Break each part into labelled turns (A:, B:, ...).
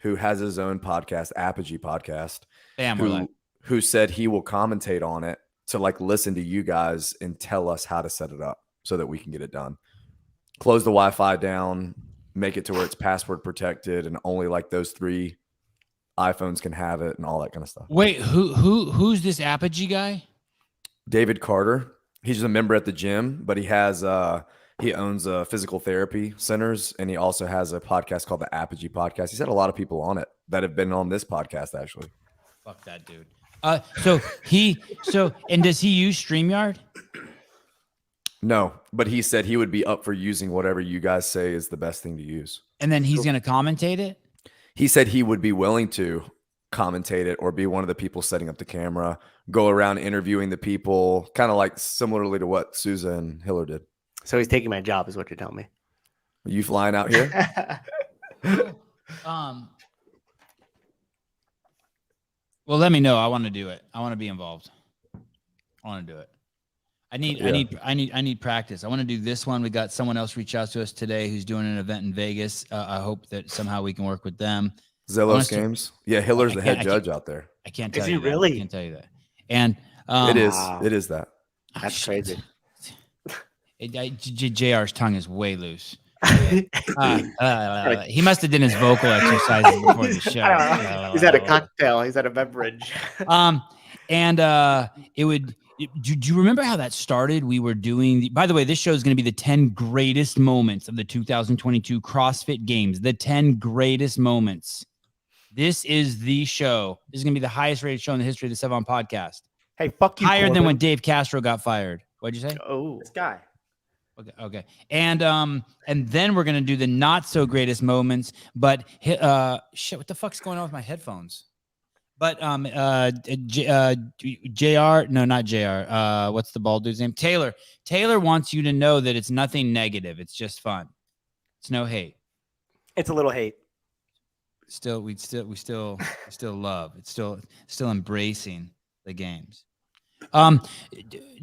A: who has his own podcast, Apogee Podcast,
B: Damn, we're live.
A: who said he will commentate on it to like listen to you guys and tell us how to set it up so that we can get it done. Close the Wi-Fi down, make it to where it's password protected, and only like those 3 iPhones can have it and all that kind of stuff.
B: Wait, who's this Apogee guy?
A: David Carter. He's a member at the gym, but he owns physical therapy centers, and he also has a podcast called the Apogee Podcast. He's had a lot of people on it that have been on this podcast, actually.
B: Fuck that dude. And does he use StreamYard?
A: No, but he said he would be up for using whatever you guys say is the best thing to use.
B: And then he's going to commentate it?
A: He said he would be willing to commentate it or be one of the people setting up the camera, go around interviewing the people, kind of like similarly to what Sousa and Hiller did.
C: So he's taking my job is what you're telling me.
A: Are you flying out here?
B: Well, let me know. I want to do it. I want to be involved. I want to do it. I need practice. I want to do this one. We got someone else reach out to us today who's doing an event in Vegas. I hope that somehow we can work with them.
A: Zelos Games. Yeah, Hiller's the head judge out there.
B: I can't tell
C: you.
B: Is he really? I can't tell you that. And
A: it is. Wow. It is that.
C: That's crazy.
B: JR's tongue is way loose. He must have done his vocal exercises before the show.
C: He's had a cocktail. He's had a beverage.
B: It would. Do you remember how that started? We were doing. By the way, this show is going to be the 10 greatest moments of the 2022 CrossFit Games. The 10 greatest moments. This is the show. This is going to be the highest rated show in the history of the Sevan Podcast.
C: Hey, fuck you.
B: Higher than when Dave Castro got fired. What'd you say?
C: Oh, this guy.
B: Okay. And then we're gonna do the not so greatest moments, but shit, what the fuck's going on with my headphones? But JR, no, not JR. What's the bald dude's name? Taylor. Taylor wants you to know that it's nothing negative. It's just fun. It's no hate.
C: It's a little hate.
B: We still love. It's still embracing the games.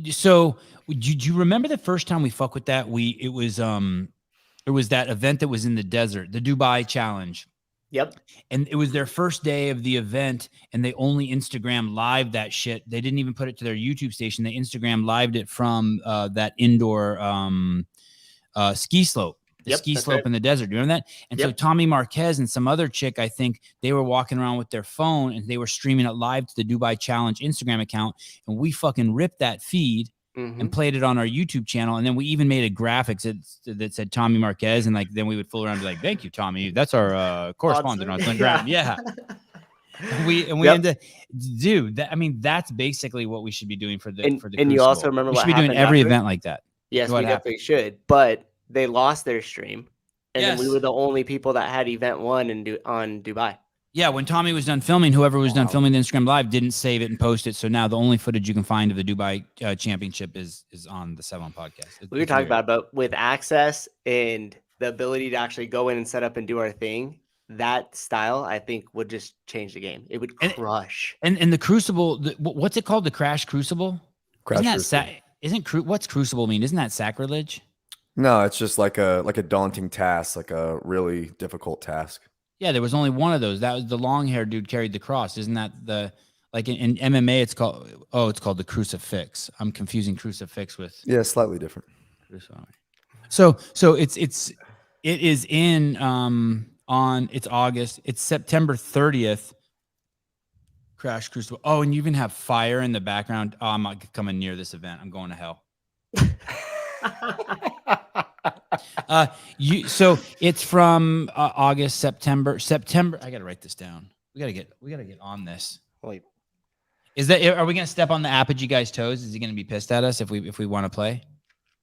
B: So do you remember the first time we fuck with that? It was that event that was in the desert, the Dubai Challenge.
C: Yep.
B: And it was their first day of the event, and they only Instagram live that shit. They didn't even put it to their YouTube station. They Instagram lived it from that indoor ski slope. The ski slope right in the desert. Do you remember that? And so Tommy Marquez and some other chick, I think they were walking around with their phone and they were streaming it live to the Dubai Challenge Instagram account. And we fucking ripped that feed and played it on our YouTube channel. And then we even made a graphics that said Tommy Marquez. And like, then we would fool around and be like, thank you, Tommy. That's our correspondent on Instagram. Yeah. We ended, dude, that's basically what we should be doing for the
C: And
B: Crucible.
C: You also remember
B: we
C: what
B: should be doing every event like that.
C: Yes, we definitely should. But they lost their stream, and then we were the only people that had event 1 on Dubai.
B: Yeah, when Tommy was done filming, whoever was done filming the Instagram Live didn't save it and post it. So now the only footage you can find of the Dubai Championship is on the Sevan Podcast.
C: We were talking about, but with access and the ability to actually go in and set up and do our thing, that style, I think, would just change the game. It would crush.
B: And the Crucible, what's it called? The Crash Crucible? What's Crucible mean? Isn't that sacrilege?
A: No, it's just like a daunting task, like a really difficult task.
B: Yeah, there was only one of those. That was the long-haired dude carried the cross. Isn't that in MMA? It's called the crucifix. I'm confusing crucifix with
A: slightly different.
B: So it is in it's August. It's September 30th. Crash Crucible. Oh, and you even have fire in the background. Oh, I'm not coming near this event. I'm going to hell. So it's from August, September. I gotta write this down. We gotta get on this.
C: Wait,
B: are we gonna step on the Apogee guy's toes? Is he gonna be pissed at us if we want to play?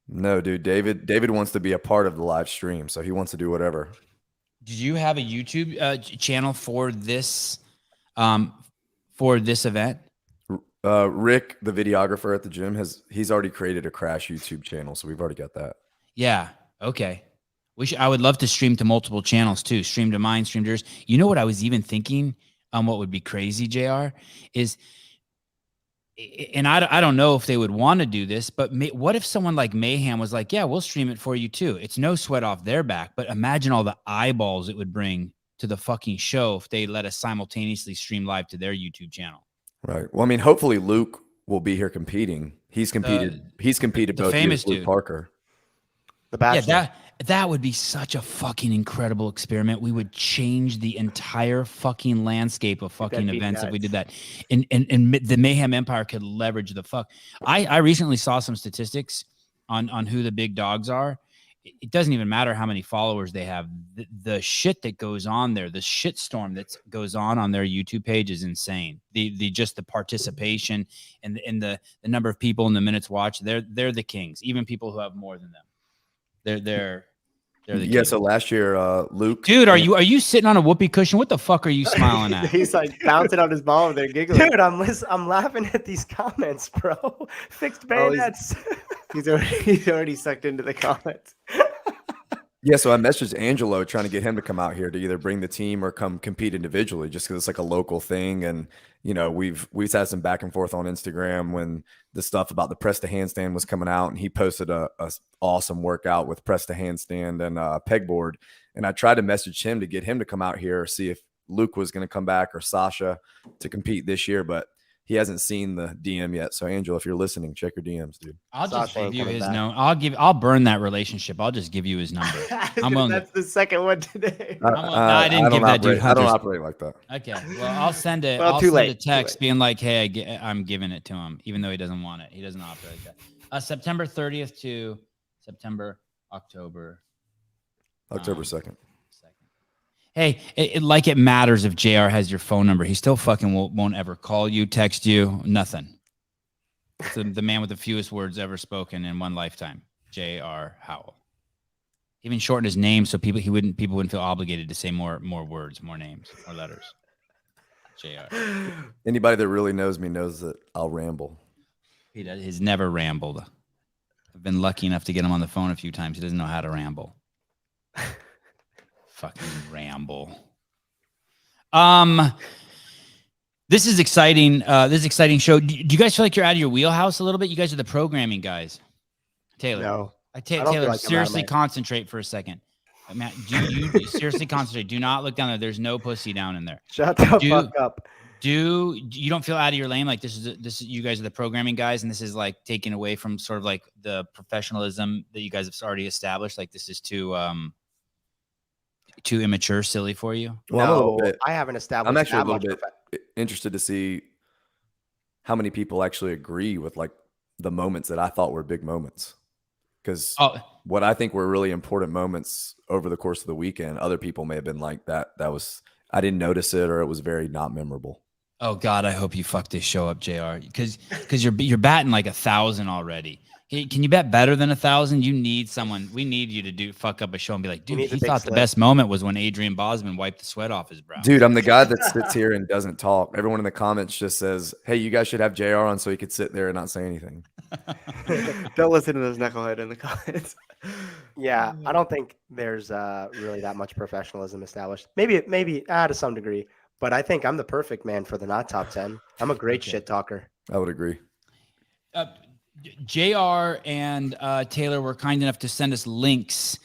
A: No, dude. David wants to be a part of the live stream, so he wants to do whatever.
B: Did you have a YouTube channel for this event?
A: Rick, the videographer at the gym, he's already created a Crash YouTube channel, so we've already got that.
B: Yeah. Okay. I would love to stream to multiple channels too. Stream to mine, stream to yours. You know what I was even thinking? What would be crazy, JR, is, and I don't know if they would want to do this, but what if someone like Mayhem was like, yeah, we'll stream it for you too. It's no sweat off their back, but imagine all the eyeballs it would bring to the fucking show if they let us simultaneously stream live to their YouTube channel.
A: Right. Well, I mean, hopefully Luke will be here competing. He's competed
B: the
A: both
B: famous
A: years, Luke
B: dude.
A: Parker.
C: The Bachelor.
B: Yeah, that would be such a fucking incredible experiment. We would change the entire fucking landscape of fucking events if we did that. And the Mayhem Empire could leverage the fuck. I recently saw some statistics on who the big dogs are. It doesn't even matter how many followers they have. The shit that goes on there, the shitstorm that goes on their YouTube page is insane. The just the participation and the number of people and the minutes watched, they're the kings. Even people who have more than them. They're the kings.
A: So last year, Luke,
B: dude, are you sitting on a whoopee cushion? What the fuck are you smiling at?
C: He's like bouncing on his ball over there giggling.
D: Dude, I'm laughing at these comments, bro. Fixed bayonets.
C: He's already sucked into the comments.
A: Yeah, so I messaged Angelo trying to get him to come out here to either bring the team or come compete individually, just because it's like a local thing. And we've had some back and forth on Instagram when the stuff about the press to handstand was coming out, and he posted a awesome workout with press to handstand and pegboard. And I tried to message him to get him to come out here, see if Luke was going to come back or Sasha to compete this year, but he hasn't seen the DM yet. So Angelo, if you're listening, check your DMs, dude.
B: I'll just give you his number. I'll burn that relationship. I'll just give you his number.
C: That's the second one today.
B: I didn't give that dude.
A: I don't operate like that.
B: Okay. Well, I'll send it.
C: Well,
B: I'll
C: too
B: send
C: late.
B: a text being like, "Hey, I'm giving it to him, even though he doesn't want it. He doesn't operate like that." September 30th to October
A: 2nd.
B: Hey, like it matters if JR has your phone number. He still fucking won't ever call you, text you, nothing. It's the man with the fewest words ever spoken in one lifetime, JR Howell. Even shortened his name so people wouldn't feel obligated to say more words, more names, more letters. JR.
A: Anybody that really knows me knows that I'll ramble.
B: He's never rambled. I've been lucky enough to get him on the phone a few times. He doesn't know how to ramble. Fucking ramble. This is exciting. This is an exciting show. Do you guys feel like you're out of your wheelhouse a little bit? You guys are the programming guys. Taylor.
C: No.
B: Taylor,
C: like
B: seriously concentrate for a second. Matt, you seriously concentrate. Do not look down there. There's no pussy down in there.
D: Shut the fuck up.
B: You don't feel out of your lane? Like this is you guys are the programming guys, and this is like taken away from sort of like the professionalism that you guys have already established. Like this is too immature, silly for you?
A: Well, I'm a little bit.
D: I haven't established.
A: I'm actually a little bit interested to see how many people actually agree with like the moments that I thought were big moments. Because what I think were really important moments over the course of the weekend, other people may have been like that was, I didn't notice it, or it was very not memorable.
B: Oh God, I hope you fuck this show up, JR, because you're batting like 1,000 already. Hey, can you bet better than 1,000? You need someone. We need you to fuck up a show and be like, dude, he thought the best moment was when Adrian Bosman wiped the sweat off his brow.
A: Dude, I'm the guy that sits here and doesn't talk. Everyone in the comments just says, hey, you guys should have JR on so he could sit there and not say anything.
C: Don't listen to those knucklehead in the comments.
D: Yeah, I don't think there's really that much professionalism established. Maybe to some degree, but I think I'm the perfect man for the not top 10. I'm a great shit talker.
A: I would agree.
B: JR and Taylor were kind enough to send us links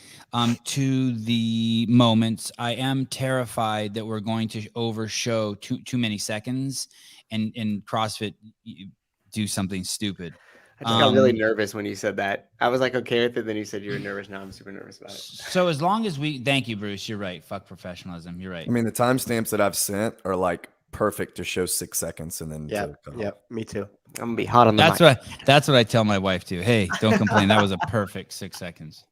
B: to the moments. I am terrified that we're going to overshow too many seconds and CrossFit do something stupid.
C: I just got really nervous when you said that. I was like, okay with it. Then you said you were nervous. Now I'm super nervous about it.
B: So as long as thank you, Bruce. You're right. Fuck professionalism. You're right.
A: I mean, the timestamps that I've sent are like perfect to show 6 seconds and then.
D: Yep. Me too.
C: I'm gonna be hot on the
B: That's what I tell my wife too. Hey, don't complain. That was a perfect 6 seconds.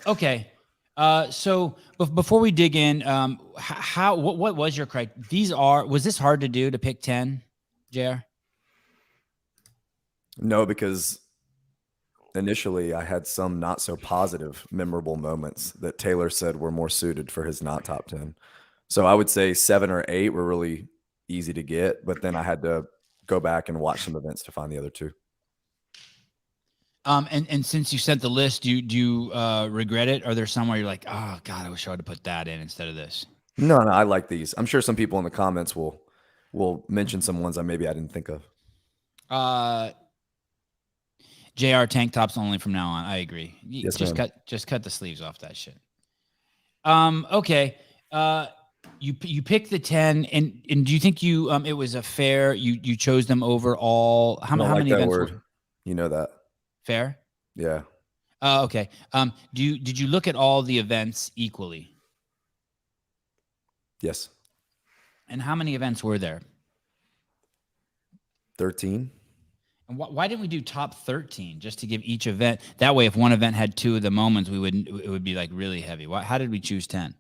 B: Okay. So before we dig in, what was your criteria? Was this hard to do to pick 10, JR?
A: No, because initially I had some not so positive, memorable moments that Taylor said were more suited for his not top 10. So I would say 7 or 8 were really easy to get, but then I had to go back and watch some events to find the other 2.
B: And since you sent the list, do you regret it? Are there somewhere you're like, oh God, I wish I would have put that in instead of this? No,
A: I like these. I'm sure some people in the comments will mention some ones maybe I didn't think of.
B: JR tank tops only from now on. I agree.
A: Yes,
B: just cut the sleeves off that shit. Okay. You picked the 10, and do you think it was a fair? You chose them over all. How
A: I don't
B: many
A: like that
B: events
A: word.
B: were
A: You know that.
B: fair?
A: Yeah.
B: Okay. Did you look at all the events equally?
A: Yes.
B: And how many events were there?
A: 13.
B: And why didn't we do top 13 just to give each event? That way, if one event had 2 of the moments, it would be like really heavy. How did we choose 10?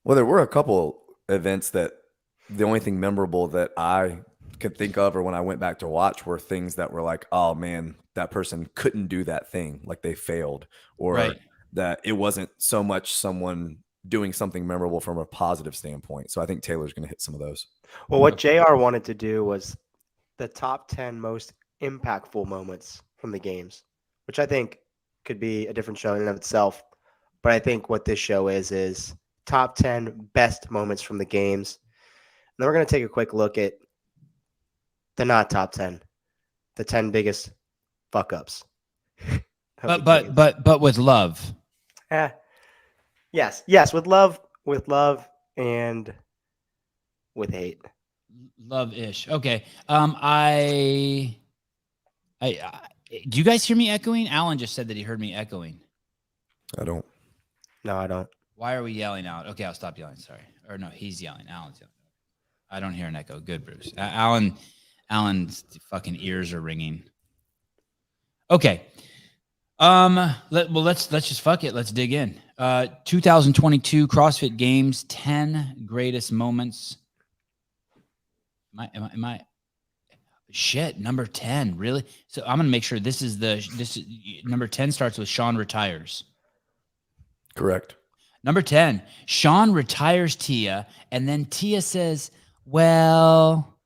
A: Well, there were a couple events that the only thing memorable that I could think of, or when I went back to watch, were things that were like, oh man, that person couldn't do that thing, like they failed, or
B: Right.
A: that it wasn't so much someone doing something memorable from a positive standpoint. So I think Taylor's going to hit some of those.
D: Well, what JR wanted to do was the top 10 most impactful moments from the games, which I think could be a different show in and of itself. But I think what this show is top 10 best moments from the games. And then we're going to take a quick look at the not top 10, the 10 biggest fuck ups.
B: But with love.
D: Yes, with love and with hate.
B: Love-ish. Okay. I do you guys hear me echoing? Alan just said that he heard me echoing.
A: I don't.
D: No, I don't.
B: Why are we yelling out? Okay, I'll stop yelling. Sorry. Or no, he's yelling. Alan's yelling. I don't hear an echo. Good, Bruce. Alan's fucking ears are ringing. Okay. Let's just fuck it. Let's dig in. 2022 CrossFit Games 10 greatest moments. Am I shit, number 10, really? So I'm gonna make sure this is number 10 starts with Sean retires.
A: Correct.
B: Number 10, Sean retires Tia, and then Tia says, well,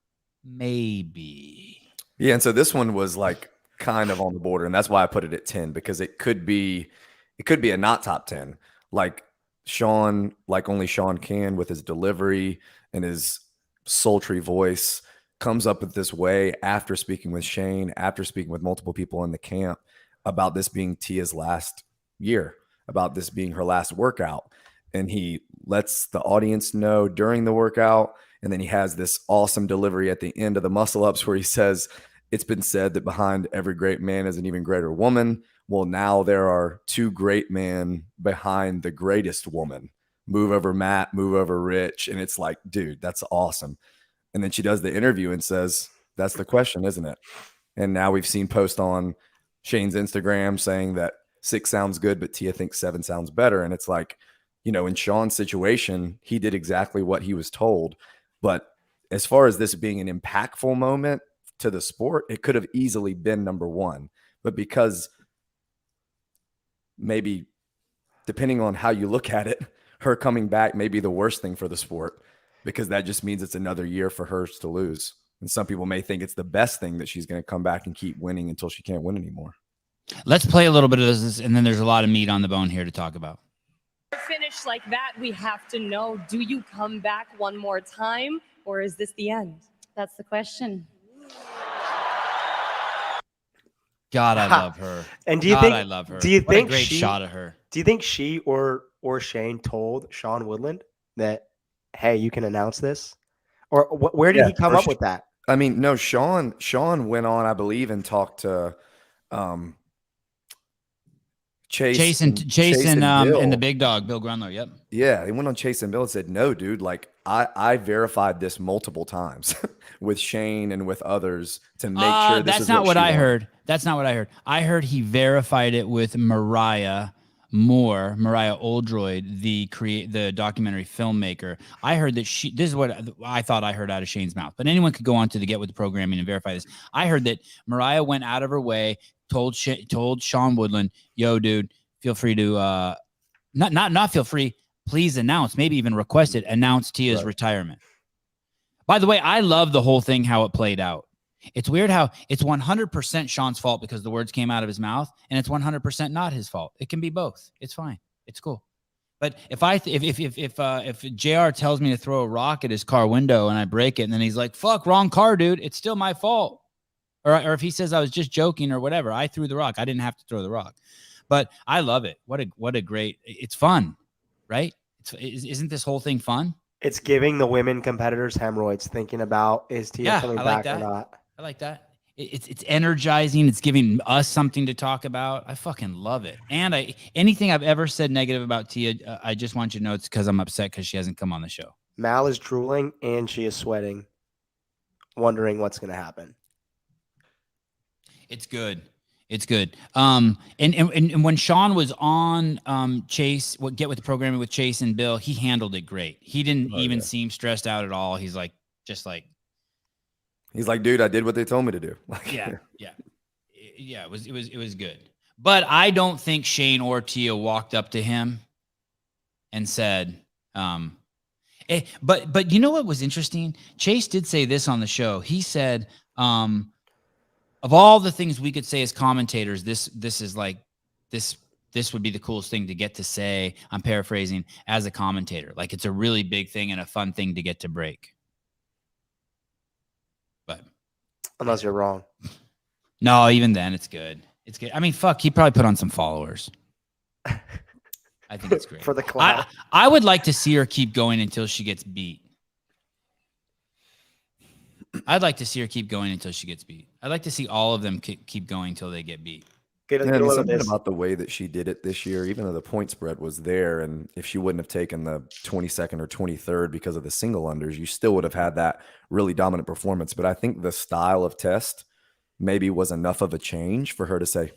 B: maybe.
A: Yeah, and so this one was like kind of on the border, and that's why I put it at 10, because it could be a not top 10. Like Sean, like only Sean can, with his delivery and his sultry voice, comes up with this way after speaking with Shane, after speaking with multiple people in the camp about this being Tia's last year, about this being her last workout. And he lets the audience know during the workout. And then he has this awesome delivery at the end of the muscle ups where he says, it's been said that behind every great man is an even greater woman. Well, now there are 2 great men behind the greatest woman. Move over Matt, move over Rich. And it's like, dude, that's awesome. And then she does the interview and says, that's the question, isn't it? And now we've seen post on Shane's Instagram saying that 6 sounds good, but Tia thinks 7 sounds better. And it's like, you know, in Sean's situation, he did exactly what he was told. But as far as this being an impactful moment to the sport, it could have easily been number 1. But because maybe, depending on how you look at it, her coming back may be the worst thing for the sport, because that just means it's another year for her to lose. And some people may think it's the best thing that she's going to come back and keep winning until she can't win anymore.
B: Let's play a little bit of this, and then there's a lot of meat on the bone here to talk about.
E: Finish like that, we have to know, do you come back one more time, or is this the end?
F: That's the question.
B: God, I love her.
D: And do you
B: God,
D: think
B: I love her.
D: Do you
B: What
D: think
B: a great
D: she,
B: shot of her?
D: Do you think she or Shane told Sean Woodland that, hey, you can announce this? Or where did he come up with that?
A: I mean, no, Sean went on, I believe, and talked to Chase and
B: the big dog, Bill Grunler. Yep.
A: Yeah, he went on Chase and Bill and said, no, dude, like I verified this multiple times with Shane and with others to make sure this
B: that's not what I heard. That's not what I heard. I heard he verified it with Mariah Oldroyd, the documentary filmmaker. I heard that this is what I thought I heard out of Shane's mouth, but anyone could go on to the Get With the Programming and verify this. I heard that Mariah went out of her way, told Sean Woodland, yo, dude, feel free to, not feel free, please announce, maybe even request it, announce Tia's retirement. By the way, I love the whole thing, how it played out. It's weird how it's 100% Sean's fault because the words came out of his mouth, and it's 100% not his fault. It can be both. It's fine. It's cool. But if JR tells me to throw a rock at his car window and I break it, and then he's like, "Fuck, wrong car, dude," it's still my fault. Or if he says I was just joking or whatever, I threw the rock. I didn't have to throw the rock. But I love it. What a great. It's fun, right? Isn't this whole thing fun?
D: It's giving the women competitors hemorrhoids thinking about is Tia coming
B: I like
D: back or
B: that.
D: not.
B: I like that. It's energizing. It's giving us something to talk about. I fucking love it. And anything I've ever said negative about Tia, I just want you to know it's because I'm upset because she hasn't come on the show.
D: Mal is drooling and she is sweating, wondering what's going to happen.
B: It's good. It's good. And when Sean was on Chase, Get With the Programming with Chase and Bill, he handled it great. He didn't even seem stressed out at all. He's like,
A: he's like, dude, I did what they told me to do. Like,
B: yeah. It was good. But I don't think Shane or Tia walked up to him and said, but you know what was interesting? Chase did say this on the show. He said, of all the things we could say as commentators, this is like this would be the coolest thing to get to say. I'm paraphrasing, as a commentator. Like, it's a really big thing and a fun thing to get to break. But
D: unless you're wrong.
B: No, even then it's good. It's good. I mean, fuck, he probably put on some followers. I think it's great.
D: For the cloud.
B: I would like to see her keep going until she gets beat. I'd like to see her keep going until she gets beat. I'd like to see all of them keep going until they get beat.
A: Something about the way that she did it this year, even though the point spread was there, and if she wouldn't have taken the 22nd or 23rd because of the single unders, you still would have had that really dominant performance. But I think the style of test maybe was enough of a change for her to say,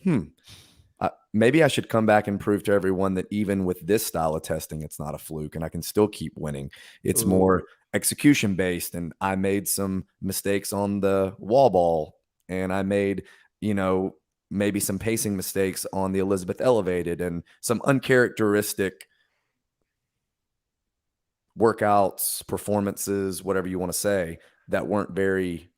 A: maybe I should come back and prove to everyone that even with this style of testing, it's not a fluke and I can still keep winning. It's more execution based. And I made some mistakes on the wall ball, and I made, maybe some pacing mistakes on the Elizabeth elevated, and some uncharacteristic workouts, performances, whatever you want to say, that weren't very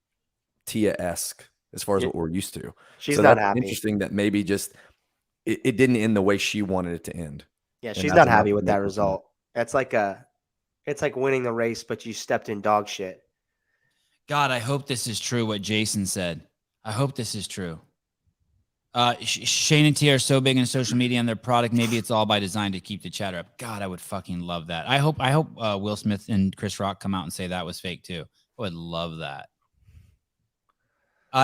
A: Tia-esque as far as what we're used to.
D: She's not happy.
A: Interesting that maybe just it didn't end the way she wanted it to end.
D: Yeah, she's not happy with that result. It's like winning the race, but you stepped in dog shit.
B: God, I hope this is true, what Jason said. I hope this is true. Shane and Tia are so big in social media and their product. Maybe it's all by design to keep the chatter up. God, I would fucking love that. I hope Will Smith and Chris Rock come out and say that was fake too. I would love that.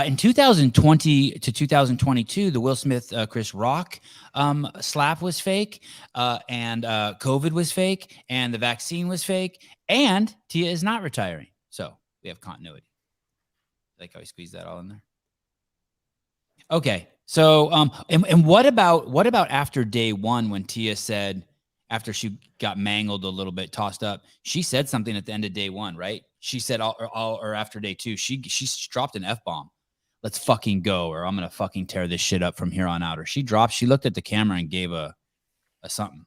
B: In 2020 to 2022, the Will Smith, Chris Rock slap was fake, and COVID was fake, and the vaccine was fake, and Tia is not retiring. So we have continuity. Like how we squeeze that all in there. Okay. So, and what about after day one, when Tia said, after she got mangled a little bit, tossed up, she said something at the end of day one, right? She said, or after day two, she dropped an F-bomb. Let's fucking go, or I'm going to fucking tear this shit up from here on out. Or she looked at the camera and gave a something.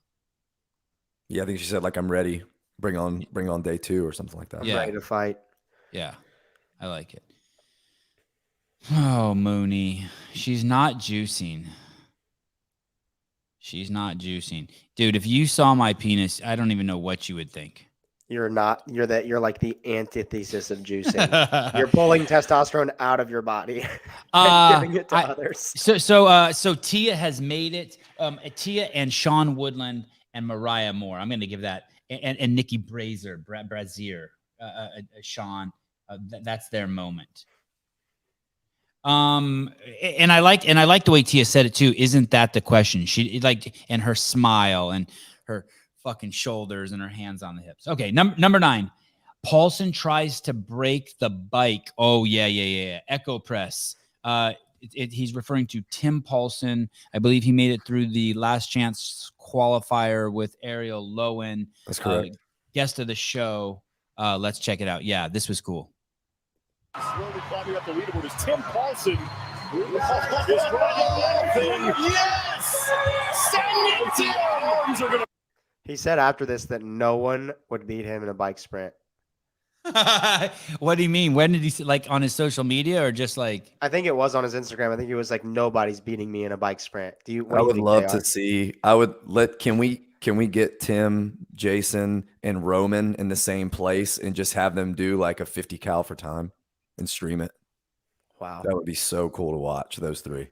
A: Yeah. I think she said, like, I'm ready. Bring on day two or something like that.
B: Yeah.
D: Ready to fight.
B: Yeah. I like it. Oh, Mooney. She's not juicing. She's not juicing. Dude, if you saw my penis, I don't even know what you would think.
D: You're not. You're like the antithesis of juicing. You're pulling testosterone out of your body and giving it to others.
B: So Tia has made it. Tia and Sean Woodland and Mariah Moore. I'm going to give that, and Nikki Brazier, Sean. That's their moment. And I like the way Tia said it too. Isn't that the question? She and her smile and her fucking shoulders and her hands on the hips. Okay, number 9. Paulson tries to break the bike. Oh yeah. Echo press. He's referring to Tim Paulson. I believe he made it through the last chance qualifier with Ariel Lowen.
A: That's correct.
B: Guest of the show. Let's check it out. Yeah, this was cool.
F: Slowly climbing up the leaderboard is Tim Paulson. Is running yes! Send it to arms are gonna.
D: He said after this that no one would beat him in a bike sprint.
B: What do you mean? When did he say, like, on his social media, or just like?
D: I think it was on his Instagram. I think he was like, nobody's beating me in a bike sprint.
A: I would love to see. Can we get Tim, Jason, and Roman in the same place and just have them do like a 50 cal for time and stream it?
D: Wow.
A: That would be so cool to watch, those three.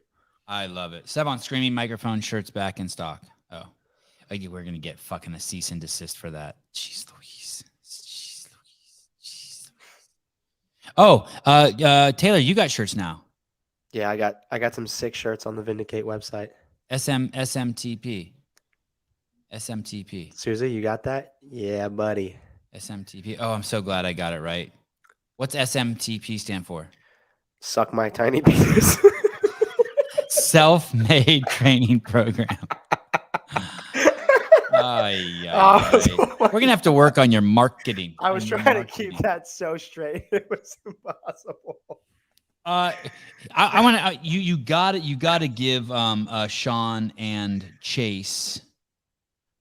B: I love it. Sevan, streaming microphone, shirts back in stock. Oh. Like, we're gonna get fucking a cease and desist for that. Jeez Louise. Jeez Louise. Jeez Louise. Oh, Taylor, you got shirts now.
D: Yeah, I got some sick shirts on the Vindicate website.
B: SMTP. SMTP.
D: Susie, you got that? Yeah, buddy.
B: SMTP. Oh, I'm so glad I got it right. What's SMTP stand for?
D: Suck my tiny penis.
B: Self-made training program. We're gonna have to work on your marketing.
D: I was trying to keep that so straight. It was impossible.
B: I want to. You got it. You got to give Sean and Chase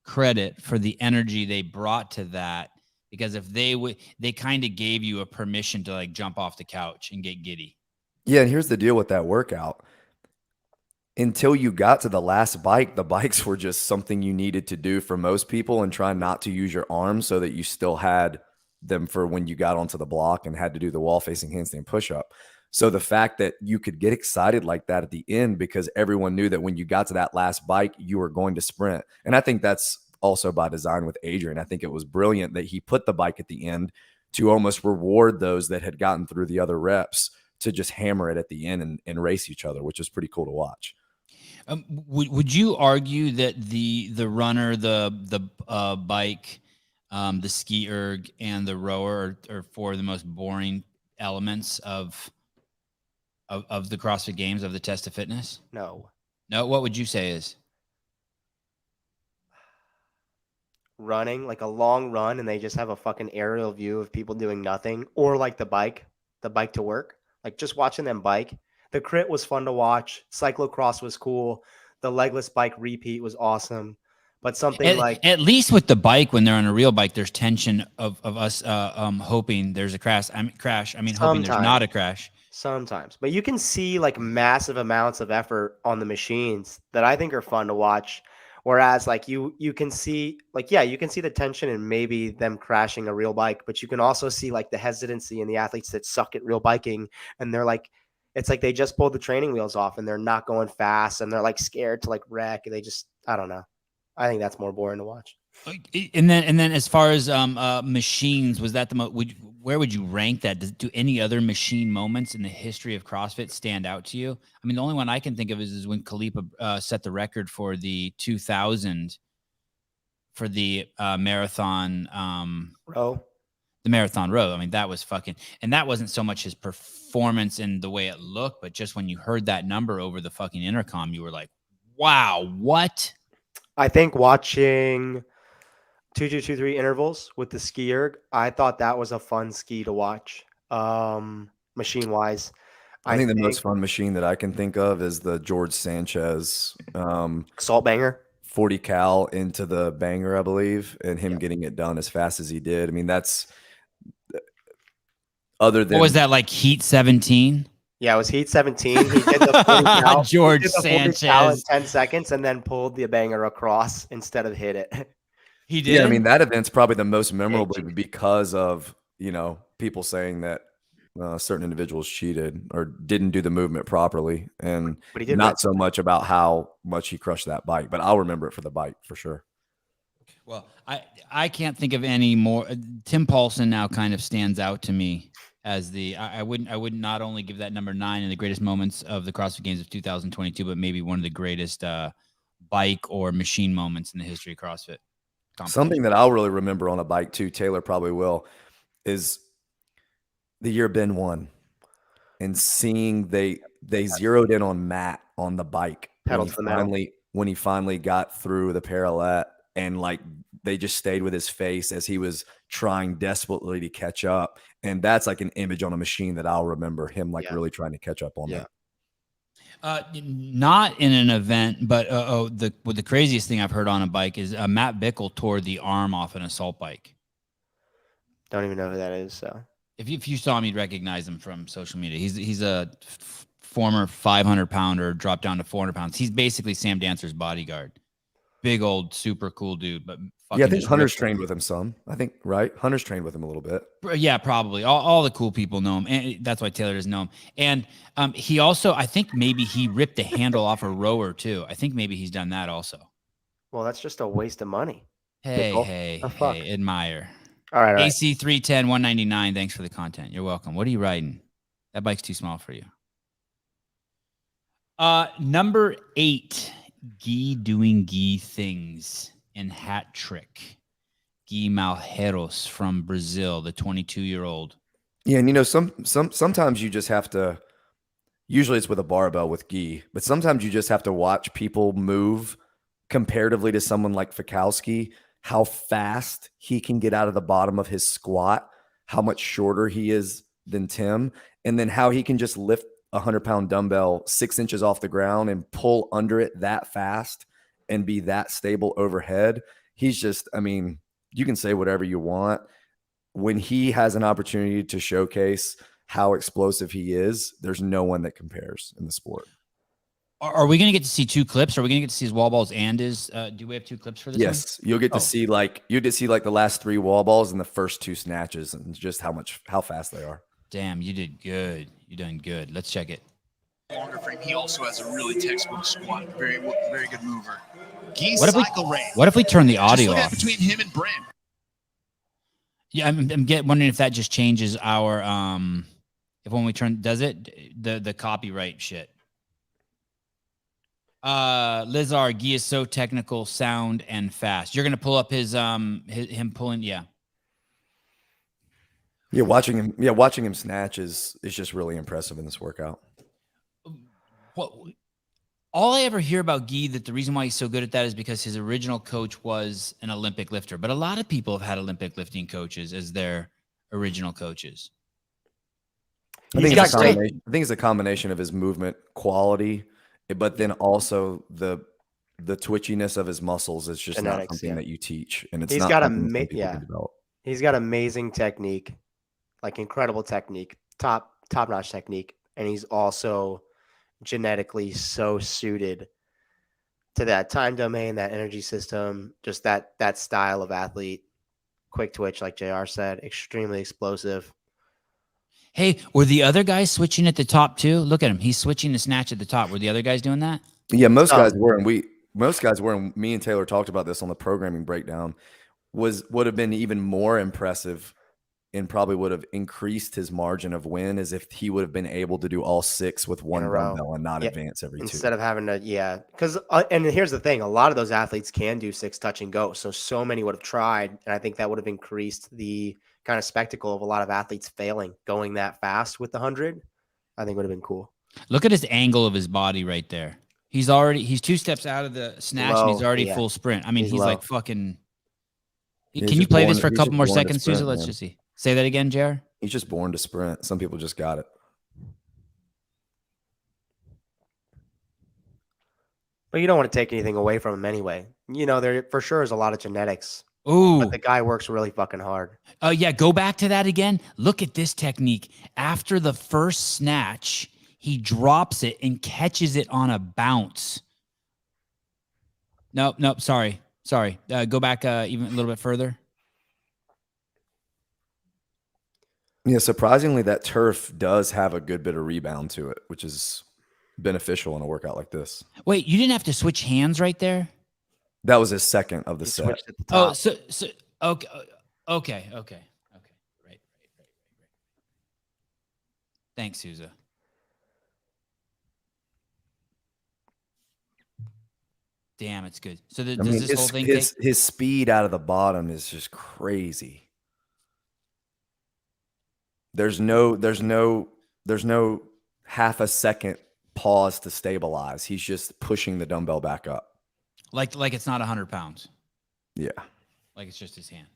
B: credit for the energy they brought to that, because if they kind of gave you a permission to like jump off the couch and get giddy.
A: Yeah, and here's the deal with that workout. Until you got to the last bike, the bikes were just something you needed to do for most people, and try not to use your arms so that you still had them for when you got onto the block and had to do the wall facing handstand push up. So the fact that you could get excited like that at the end, because everyone knew that when you got to that last bike, you were going to sprint. And I think that's also by design with Adrian. I think it was brilliant that he put the bike at the end to almost reward those that had gotten through the other reps to just hammer it at the end and race each other, which is pretty cool to watch.
B: Would you argue that the runner, the bike, the ski erg, and the rower are four of the most boring elements of the CrossFit Games, of the test of fitness?
D: No.
B: What would you say is?
D: Running, like a long run, and they just have a fucking aerial view of people doing nothing, or like the bike to work. Like just watching them bike. The crit was fun to watch. Cyclocross was cool. The legless bike repeat was awesome. But something
B: at least with the bike, when they're on a real bike, there's tension of us hoping there's a crash. Hoping there's not a crash.
D: Sometimes, but you can see like massive amounts of effort on the machines that I think are fun to watch. Whereas like you can see like, yeah, you can see the tension and maybe them crashing a real bike, but you can also see like the hesitancy in the athletes that suck at real biking. And they're like, it's like they just pulled the training wheels off and they're not going fast and they're like scared to like wreck. And they just, I don't know. I think that's more boring to watch.
B: And then as far as machines, was that where would you rank that? Do any other machine moments in the history of CrossFit stand out to you? I mean, the only one I can think of is when Khalipa set the record for the 2000 for the marathon
D: row.
B: The marathon row. I mean, that was fucking, and that wasn't so much his performance and the way it looked, but just when you heard that number over the fucking intercom, you were like, wow, what?
D: I think watching 2-2-2-3 intervals with the ski erg, I thought that was a fun ski to watch. Machine wise,
A: I think the most fun machine that I can think of is the George Sanchez
D: salt banger,
A: 40 cal into the banger, I believe, and him getting it done as fast as he did. I mean, that's other than,
B: what was that, like Heat 17?
D: Yeah, it was Heat 17. He did the 40 cal,
B: George Sanchez
D: in 10 seconds and then pulled the banger across instead of hit it.
B: He did.
A: Yeah, I mean, that event's probably the most memorable because of, people saying that certain individuals cheated or didn't do the movement properly, and not so much about how much he crushed that bike. But I'll remember it for the bike for sure.
B: Well, I can't think of any more. Tim Paulson now kind of stands out to me as I would not only give that number 9 in the greatest moments of the CrossFit Games of 2022, but maybe one of the greatest bike or machine moments in the history of CrossFit.
A: Something that I'll really remember on a bike too, Taylor probably will, is the year Ben won and seeing they zeroed in on Matt on the bike when he finally got through the parallel, and like they just stayed with his face as he was trying desperately to catch up. And that's like an image on a machine that I'll remember him really trying to catch up on that.
B: Not in an event, but the craziest thing I've heard on a bike is Matt Bickle tore the arm off an assault bike.
D: Don't even know who that is. So
B: if you saw him, you'd recognize him from social media. He's a former 500-pounder, dropped down to 400 pounds. He's basically Sam Dancer's bodyguard. Big old, super cool dude. But
A: I think Hunter's trained with him some. I think, right? Hunter's trained with him a little bit.
B: Yeah, probably. All the cool people know him. And that's why Taylor doesn't know him. And he also, I think maybe he ripped the handle off a rower too. I think maybe he's done that also.
D: Well, that's just a waste of money.
B: Hey,
A: Pickle.
B: hey,
D: The fuck?
B: hey, admire.
D: All right.
B: AC 310 199. Thanks for the content. You're welcome. What are you riding? That bike's too small for you. Number 8, Guy doing Guy things in hat trick. Guy Malheiros from Brazil, the 22-year-old.
A: Yeah, and you know, sometimes you just have to. Usually, it's with a barbell with Guy, but sometimes you just have to watch people move comparatively to someone like Fikowski, how fast he can get out of the bottom of his squat, how much shorter he is than Tim, and then how he can just lift a 100-pound dumbbell 6 inches off the ground and pull under it that fast and be that stable overhead. He's just, I mean, you can say whatever you want. When he has an opportunity to showcase how explosive he is, there's no one that compares in the sport.
B: Are we going to get to see 2 clips? Are we going to get to see his wall balls and his? Do we have 2 clips for this?
A: Yes, you'll get to see like the last 3 wall balls and the first 2 snatches and just how fast they are.
B: Damn, you did good. You done good. Let's check it.
G: Longer frame. He also has a really textbook squat. Very good mover. Guy's
B: What
G: cycle rate.
B: if we turn the
G: Just
B: audio
G: look at
B: off?
G: between him and Bram.
B: Yeah, I'm wondering if that just changes our if when we turn does it the copyright shit. Ghezar G is so technical, sound, and fast. You're gonna pull up him pulling, yeah.
A: Yeah, watching him snatch is just really impressive in this workout.
B: What all I ever hear about Guy, that the reason why he's so good at that is because his original coach was an Olympic lifter. But a lot of people have had Olympic lifting coaches as their original coaches.
A: I think it's a combination of his movement quality, but then also the twitchiness of his muscles is just
D: Genetics,
A: not something that you teach, and it's
D: He's
A: not
D: got
A: something that people can develop.
D: He's got amazing technique, like incredible technique, top-notch technique, and he's also genetically so suited to that time domain, that energy system, just that style of athlete. Quick twitch, like JR said, extremely explosive.
B: Hey, were the other guys switching at the top too? Look at him. He's switching the snatch at the top. Were the other guys doing that?
A: Yeah, most guys were, and me and Taylor talked about this on the programming breakdown. Would have been even more impressive and probably would have increased his margin of win as if he would have been able to do all 6 with one dumbbell and not advance every 2.
D: Instead of having to, because and here's the thing, a lot of those athletes can do 6 touch and go, so many would have tried, and I think that would have increased the kind of spectacle of a lot of athletes failing going that fast with the 100. I think would have been cool.
B: Look at his angle of his body right there. He's 2 steps out of the snatch and he's already full sprint. I mean, he's like fucking. Can you play this for a couple more seconds, Susan? Let's just see. Say that again, JR.
A: He's just born to sprint. Some people just got it.
D: But you don't want to take anything away from him anyway. You know, there for sure is a lot of genetics.
B: Ooh.
D: But the guy works really fucking hard.
B: Yeah, go back to that again. Look at this technique. After the first snatch, he drops it and catches it on a bounce. Nope. Sorry. Go back even a little bit further.
A: Yeah, surprisingly, that turf does have a good bit of rebound to it, which is beneficial in a workout like this.
B: Wait, you didn't have to switch hands right there?
A: That was his second of the
D: He
A: set.
D: switched at the top.
B: Oh, okay. Right. Thanks, Souza. Damn, it's good. So does this whole thing
A: his speed out of the bottom is just crazy. There's no half a second pause to stabilize. He's just pushing the dumbbell back up.
B: Like it's not 100 pounds.
A: Yeah.
B: Like it's just his hand.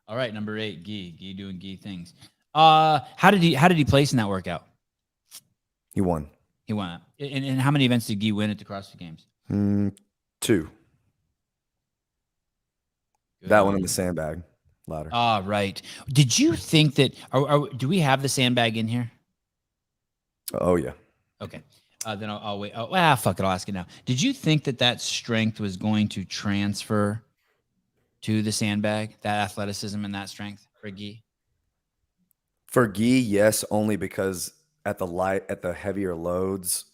B: All right, number 8, Guy doing Guy things. How did he place in that workout?
A: He won.
B: He won. And how many events did Guy win at the CrossFit Games?
A: 2.
B: Good.
A: That one in the sandbag ladder.
B: Right. Did you think that? Do we have the sandbag in here?
A: Oh yeah.
B: Okay. Then I'll wait. Fuck it. I'll ask it now. Did you think that strength was going to transfer to the sandbag? That athleticism and that strength for Guy?
A: For Guy, yes, only because at the heavier loads,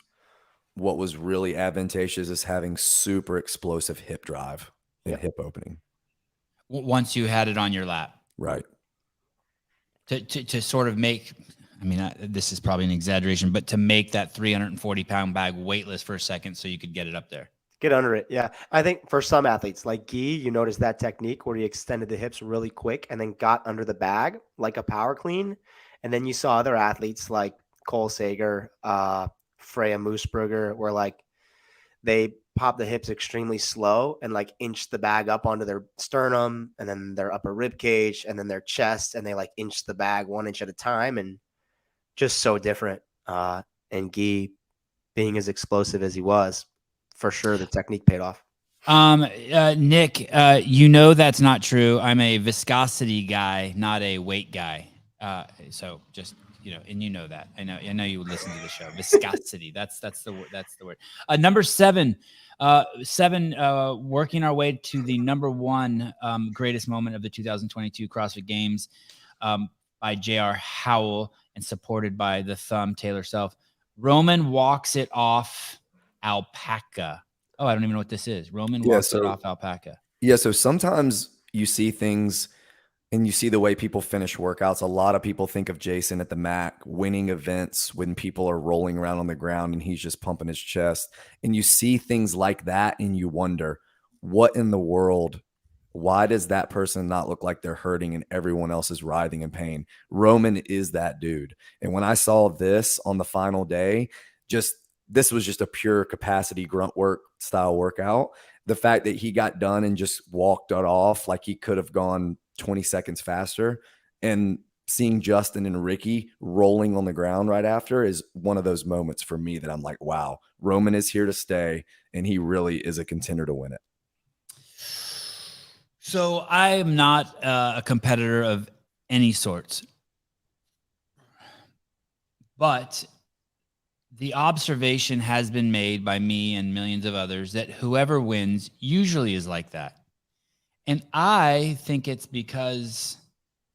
A: what was really advantageous is having super explosive hip drive. and hip opening.
B: Once you had it on your lap.
A: Right.
B: To sort of make, I mean, this is probably an exaggeration, but to make that 340-pound bag weightless for a second so you could get it up there.
D: Get under it. Yeah. I think for some athletes like Guy, you notice that technique where he extended the hips really quick and then got under the bag like a power clean. And then you saw other athletes like Cole Sager, Freya Moosberger, where like they pop the hips extremely slow and like inch the bag up onto their sternum and then their upper rib cage and then their chest. And they like inch the bag 1 inch at a time, and just so different. And Guy being as explosive as he was, for sure, the technique paid off.
B: Nick, you know that's not true. I'm a viscosity guy, not a weight guy. So just, you know, and you know that. I know you would listen to the show. Viscosity. That's the word. That's the word. Number 7, working our way to the number 1 greatest moment of the 2022 CrossFit Games by J.R. Howell and supported by the thumb Taylor self. Roman walks it off Alpaca. Oh, I don't even know what this is. Roman walks it off Alpaca.
A: Yeah. So sometimes you see things and you see the way people finish workouts. A lot of people think of Jason at the MAC winning events when people are rolling around on the ground and he's just pumping his chest. And you see things like that and you wonder, what in the world? Why does that person not look like they're hurting and everyone else is writhing in pain? Roman is that dude. And when I saw this on the final day, this was just a pure capacity grunt work style workout. The fact that he got done and just walked it off like he could have gone 20 seconds faster, and seeing Justin and Ricky rolling on the ground right after is one of those moments for me that I'm like, wow, Roman is here to stay and he really is a contender to win it.
B: So I am not a competitor of any sorts, but the observation has been made by me and millions of others that whoever wins usually is like that. And I think it's because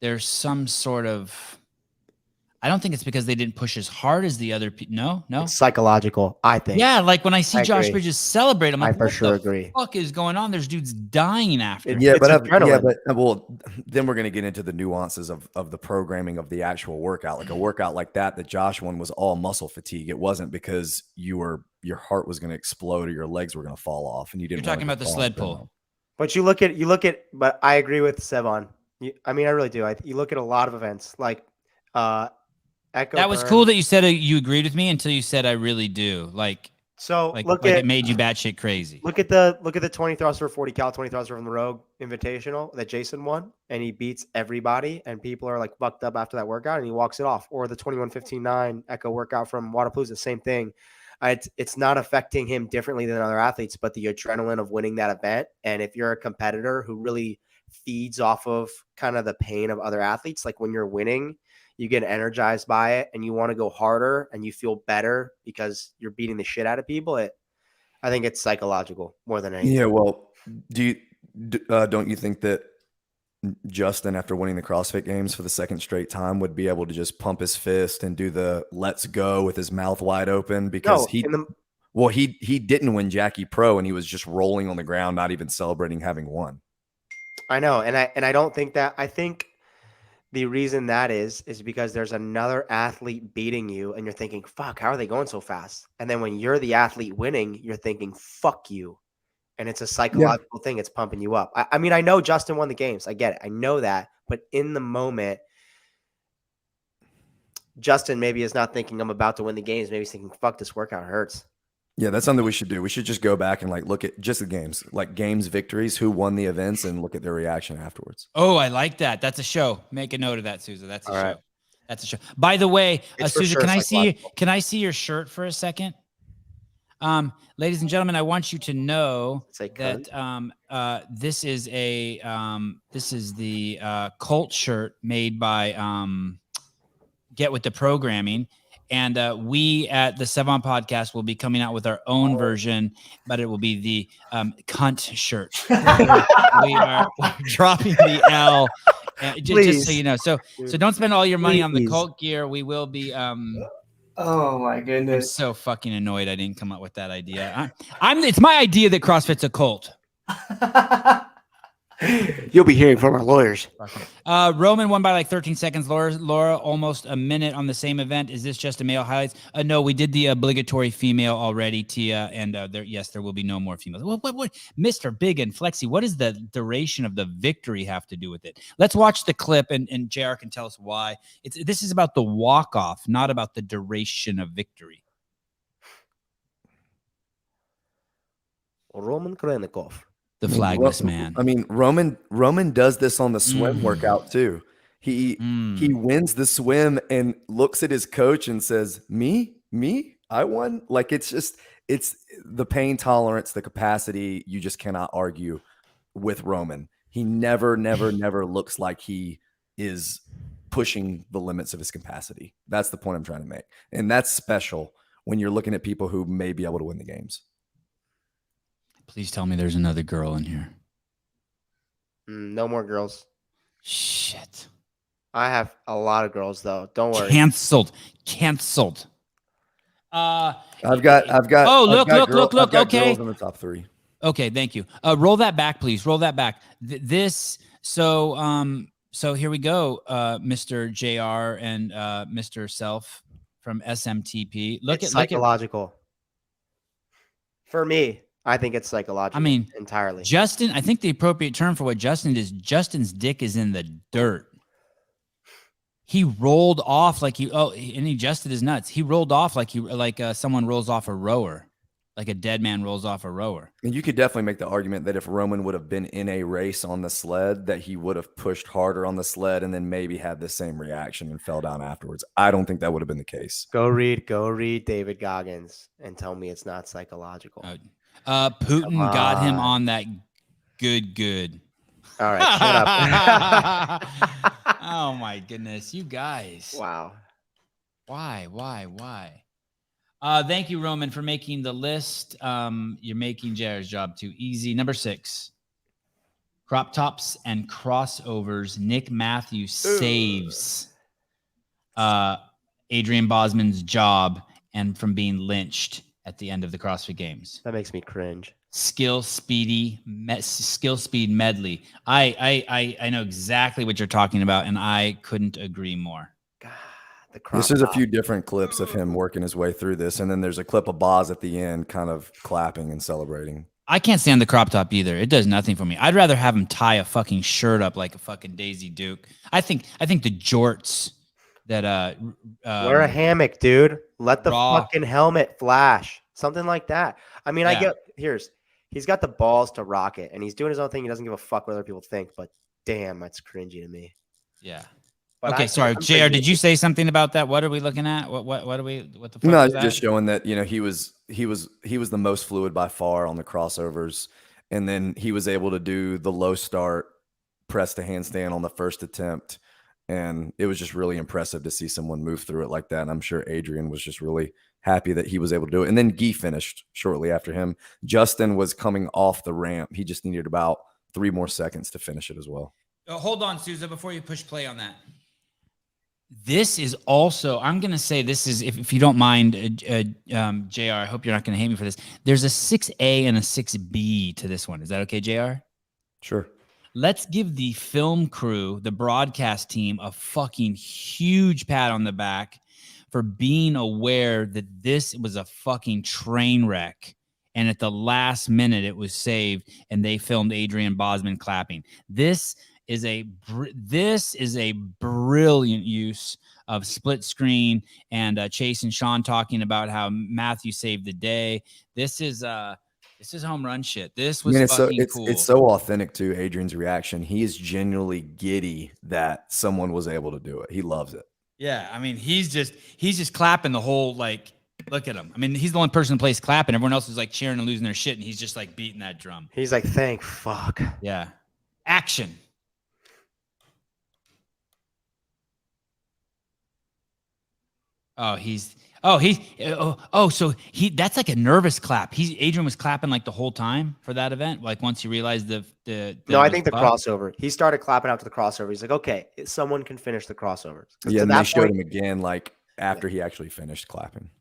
B: there's some sort of, I don't think it's because they didn't push as hard as the other people. No.
D: It's psychological, I think.
B: Yeah, like when I see Josh Bridges celebrate, I'm like,
D: I for sure agree.
B: What the fuck is going on? There's dudes dying after.
A: Then we're going to get into the nuances of the programming of the actual workout. Like a workout like that Josh won was all muscle fatigue. It wasn't because your heart was going to explode or your legs were going to fall off, and you didn't.
B: You're talking about the sled pull.
D: But you look at, but I agree with Sevan. I mean, I really do. You look at a lot of events like Echo.
B: That was cool that you said you agreed with me until you said I really do. It made you batshit crazy.
D: Look at the 20 thruster, 40 cal, 20 thruster from the Rogue Invitational that Jason won, and he beats everybody, and people are like fucked up after that workout, and he walks it off. Or the 21:15.9 Echo workout from Wadapalooza, same thing. It's not affecting him differently than other athletes, but the adrenaline of winning that event. And if you're a competitor who really feeds off of kind of the pain of other athletes, like when you're winning, you get energized by it and you want to go harder and you feel better because you're beating the shit out of people. I think it's psychological more than anything.
A: Yeah. Well, don't you think that Justin, after winning the CrossFit Games for the second straight time, would be able to just pump his fist and do the "let's go" with his mouth wide open? Because he didn't win Jackie Pro and he was just rolling on the ground, not even celebrating having won.
D: I know, and I don't think that. I think the reason that is because there's another athlete beating you, and you're thinking, "Fuck, how are they going so fast?" And then when you're the athlete winning, you're thinking, "Fuck you." And it's a psychological thing. It's pumping you up. I mean, I know Justin won the games. I get it. I know that. But in the moment, Justin maybe is not thinking I'm about to win the games. Maybe he's thinking, fuck, this workout hurts.
A: Yeah, that's something we should do. We should just go back and look at just the games, like games victories, who won the events, and look at their reaction afterwards.
B: Oh, I like that. That's a show. Make a note of that, Souza. That's a show. Right. That's a show. By the way, Souza, sure, can I see your shirt for a second? Ladies and gentlemen, I want you to know that this is the Colt shirt made by Get With The Programming, and we at the Sevan Podcast will be coming out with our own version, but it will be the cunt shirt. We're dropping the L, just so you know. So don't spend all your money on the Colt gear. We will be.
H: Oh my goodness!
B: I'm so fucking annoyed I didn't come up with that idea. It's my idea that CrossFit's a cult.
C: You'll be hearing from our lawyers.
B: Roman won by like 13 seconds. Laura almost a minute on the same event. Is this just a male highlights? No, we did the obligatory female already, Tia, and there will be no more females. What, Mr. Big and Flexi, what does the duration of the victory have to do with it? Let's watch the clip, and JR can tell us why. This is about the walk-off, not about the duration of victory.
D: Roman Krenikov.
B: The flagless man.
A: I mean, Roman does this on the swim workout too. He wins the swim and looks at his coach and says, me, I won. Like it's the pain tolerance, the capacity. You just cannot argue with Roman. He never looks like he is pushing the limits of his capacity. That's the point I'm trying to make. And that's special when you're looking at people who may be able to win the games.
B: Please tell me there's another girl in here.
D: No more girls.
B: Shit.
D: I have a lot of girls though. Don't worry.
B: Canceled.
A: I've got.
B: Oh, look. Okay.
A: Girls in the top 3.
B: Okay, thank you. Roll that back, please. Roll that back. So here we go, Mr. JR and Mr. Self from SMTP. Look at
D: psychological. For me, I think it's psychological.
B: I mean,
D: entirely.
B: Justin, I think the appropriate term for what Justin is, Justin's dick is in the dirt. He rolled off and he adjusted his nuts. He rolled off like someone rolls off a rower, like a dead man rolls off a rower.
A: And you could definitely make the argument that if Roman would have been in a race on the sled, that he would have pushed harder on the sled and then maybe had the same reaction and fell down afterwards. I don't think that would have been the case.
D: Go read David Goggins and tell me it's not psychological.
B: Putin got him on that good.
D: All right, shut up.
B: Oh my goodness, you guys.
D: Wow.
B: Why? Thank you, Roman, for making the list. You're making JR's job too easy. Number 6. Crop tops and crossovers. Nick Matthews saves Adrian Bosman's job and from being lynched at the end of the CrossFit Games.
D: That makes me cringe.
B: Skill speed medley. I know exactly what you're talking about, and I couldn't agree more.
D: God,
A: there's a few different clips of him working his way through this, and then there's a clip of Boz at the end kind of clapping and celebrating.
B: I can't stand the crop top either. It does nothing for me. I'd rather have him tie a fucking shirt up like a fucking Daisy Duke. I think the jorts that
D: wear a hammock, dude. Let the
B: raw.
D: Fucking helmet flash. Something like that. I mean,
B: Yeah.
D: He's got the balls to rock it, and he's doing his own thing. He doesn't give a fuck what other people think, but damn, that's cringy to me.
B: Yeah.
D: But
B: Okay, sorry. JR, did you say something about that? What are we looking at? What the fuck
A: No,
B: is
A: it's
B: that?
A: just showing that, he was the most fluid by far on the crossovers. And then he was able to do the low start press to handstand on the first attempt. And it was just really impressive to see someone move through it like that. And I'm sure Adrian was just really happy that he was able to do it. And then Guy finished shortly after him. Justin was coming off the ramp. He just needed about 3 more seconds to finish it as well.
B: Hold on, Souza, before you push play on that. This is also, I'm going to say this is, if you don't mind, JR, I hope you're not going to hate me for this. There's a 6A and a 6B to this one. Is that okay, JR?
A: Sure.
B: Let's give the film crew, the broadcast team, a fucking huge pat on the back for being aware that this was a fucking train wreck. And at the last minute, it was saved, and they filmed Adrian Bosman clapping. This is a brilliant use of split screen and Chase and Sean talking about how Matthew saved the day. This is home run shit. This was cool.
A: It's so authentic to Adrian's reaction. He is genuinely giddy that someone was able to do it. He loves it.
B: Yeah, I mean, he's just clapping the whole, like, look at him. I mean, he's the only person in place clapping. Everyone else is like cheering and losing their shit, and he's just like beating that drum.
D: He's like, thank fuck.
B: Yeah. Action. So that's like a nervous clap. Adrian was clapping like the whole time for that event. Like once he realized
D: No, I think the crossover. He started clapping after the crossover. He's like, okay, someone can finish the crossovers.
A: Yeah, and they showed him again, like after he actually finished clapping.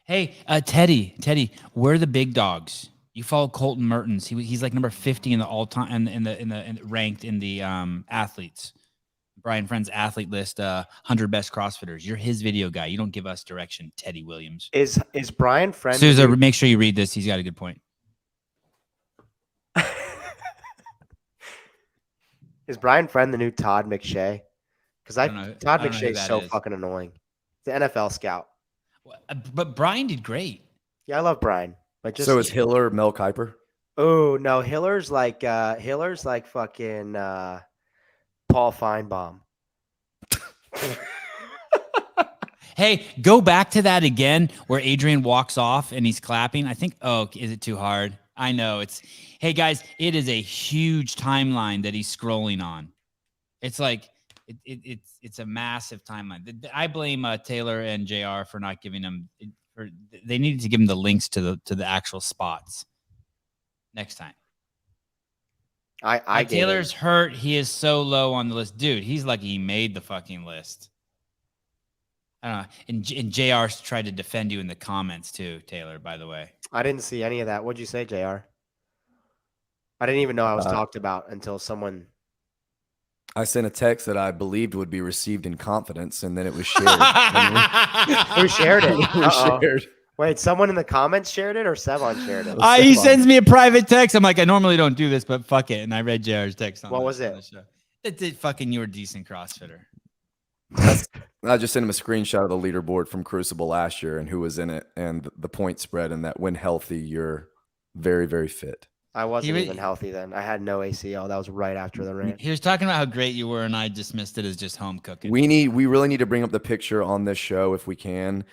B: Hey, Teddy, where are the big dogs? You follow Colton Mertens. He's like number 50 in the all time in ranked in the athletes. Brian Friend's athlete list, 100 best CrossFitters. You're his video guy. You don't give us direction, Teddy Williams.
D: Is Brian Friend?
B: Sousa, make sure you read this. He's got a good point.
D: Is Brian Friend the new Todd McShay? Because Todd McShay is so
B: is.
D: fucking annoying. The NFL scout.
B: But Brian did great.
D: Yeah, I love Brian. But just
A: So is Hiller Mel Kiper?
D: Oh no, Hiller's like fucking Paul Feinbaum.
B: Hey, go back to that again where Adrian walks off and he's clapping. I think, is it too hard? I know hey guys, it is a huge timeline that he's scrolling on. It's like, it's a massive timeline. I blame Taylor and JR for not giving them, they needed to give him the links to the actual spots next time. Taylor's hurt. He is so low on the list. Dude, he's lucky he made the fucking list. I don't know. And JR tried to defend you in the comments too, Taylor, by the way.
D: I didn't see any of that. What'd you say, JR? I didn't even know I was talked about until someone.
A: I sent a text that I believed would be received in confidence, and then it was shared.
D: Who shared it?
A: It was shared.
D: Wait, someone in the comments shared it or Sevan shared it?
B: He sends me a private text. I'm like, I normally don't do this, but fuck it. And I read JR's text.
D: What was it?
B: It's fucking you're a decent CrossFitter.
A: I just sent him a screenshot of the leaderboard from Crucible last year and who was in it and the point spread, and that when healthy, you're very, very fit.
D: I wasn't even healthy then. I had no ACL. That was right after the rant.
B: He was talking about how great you were, and I dismissed it as just home cooking.
A: We really need to bring up the picture on this show if we can.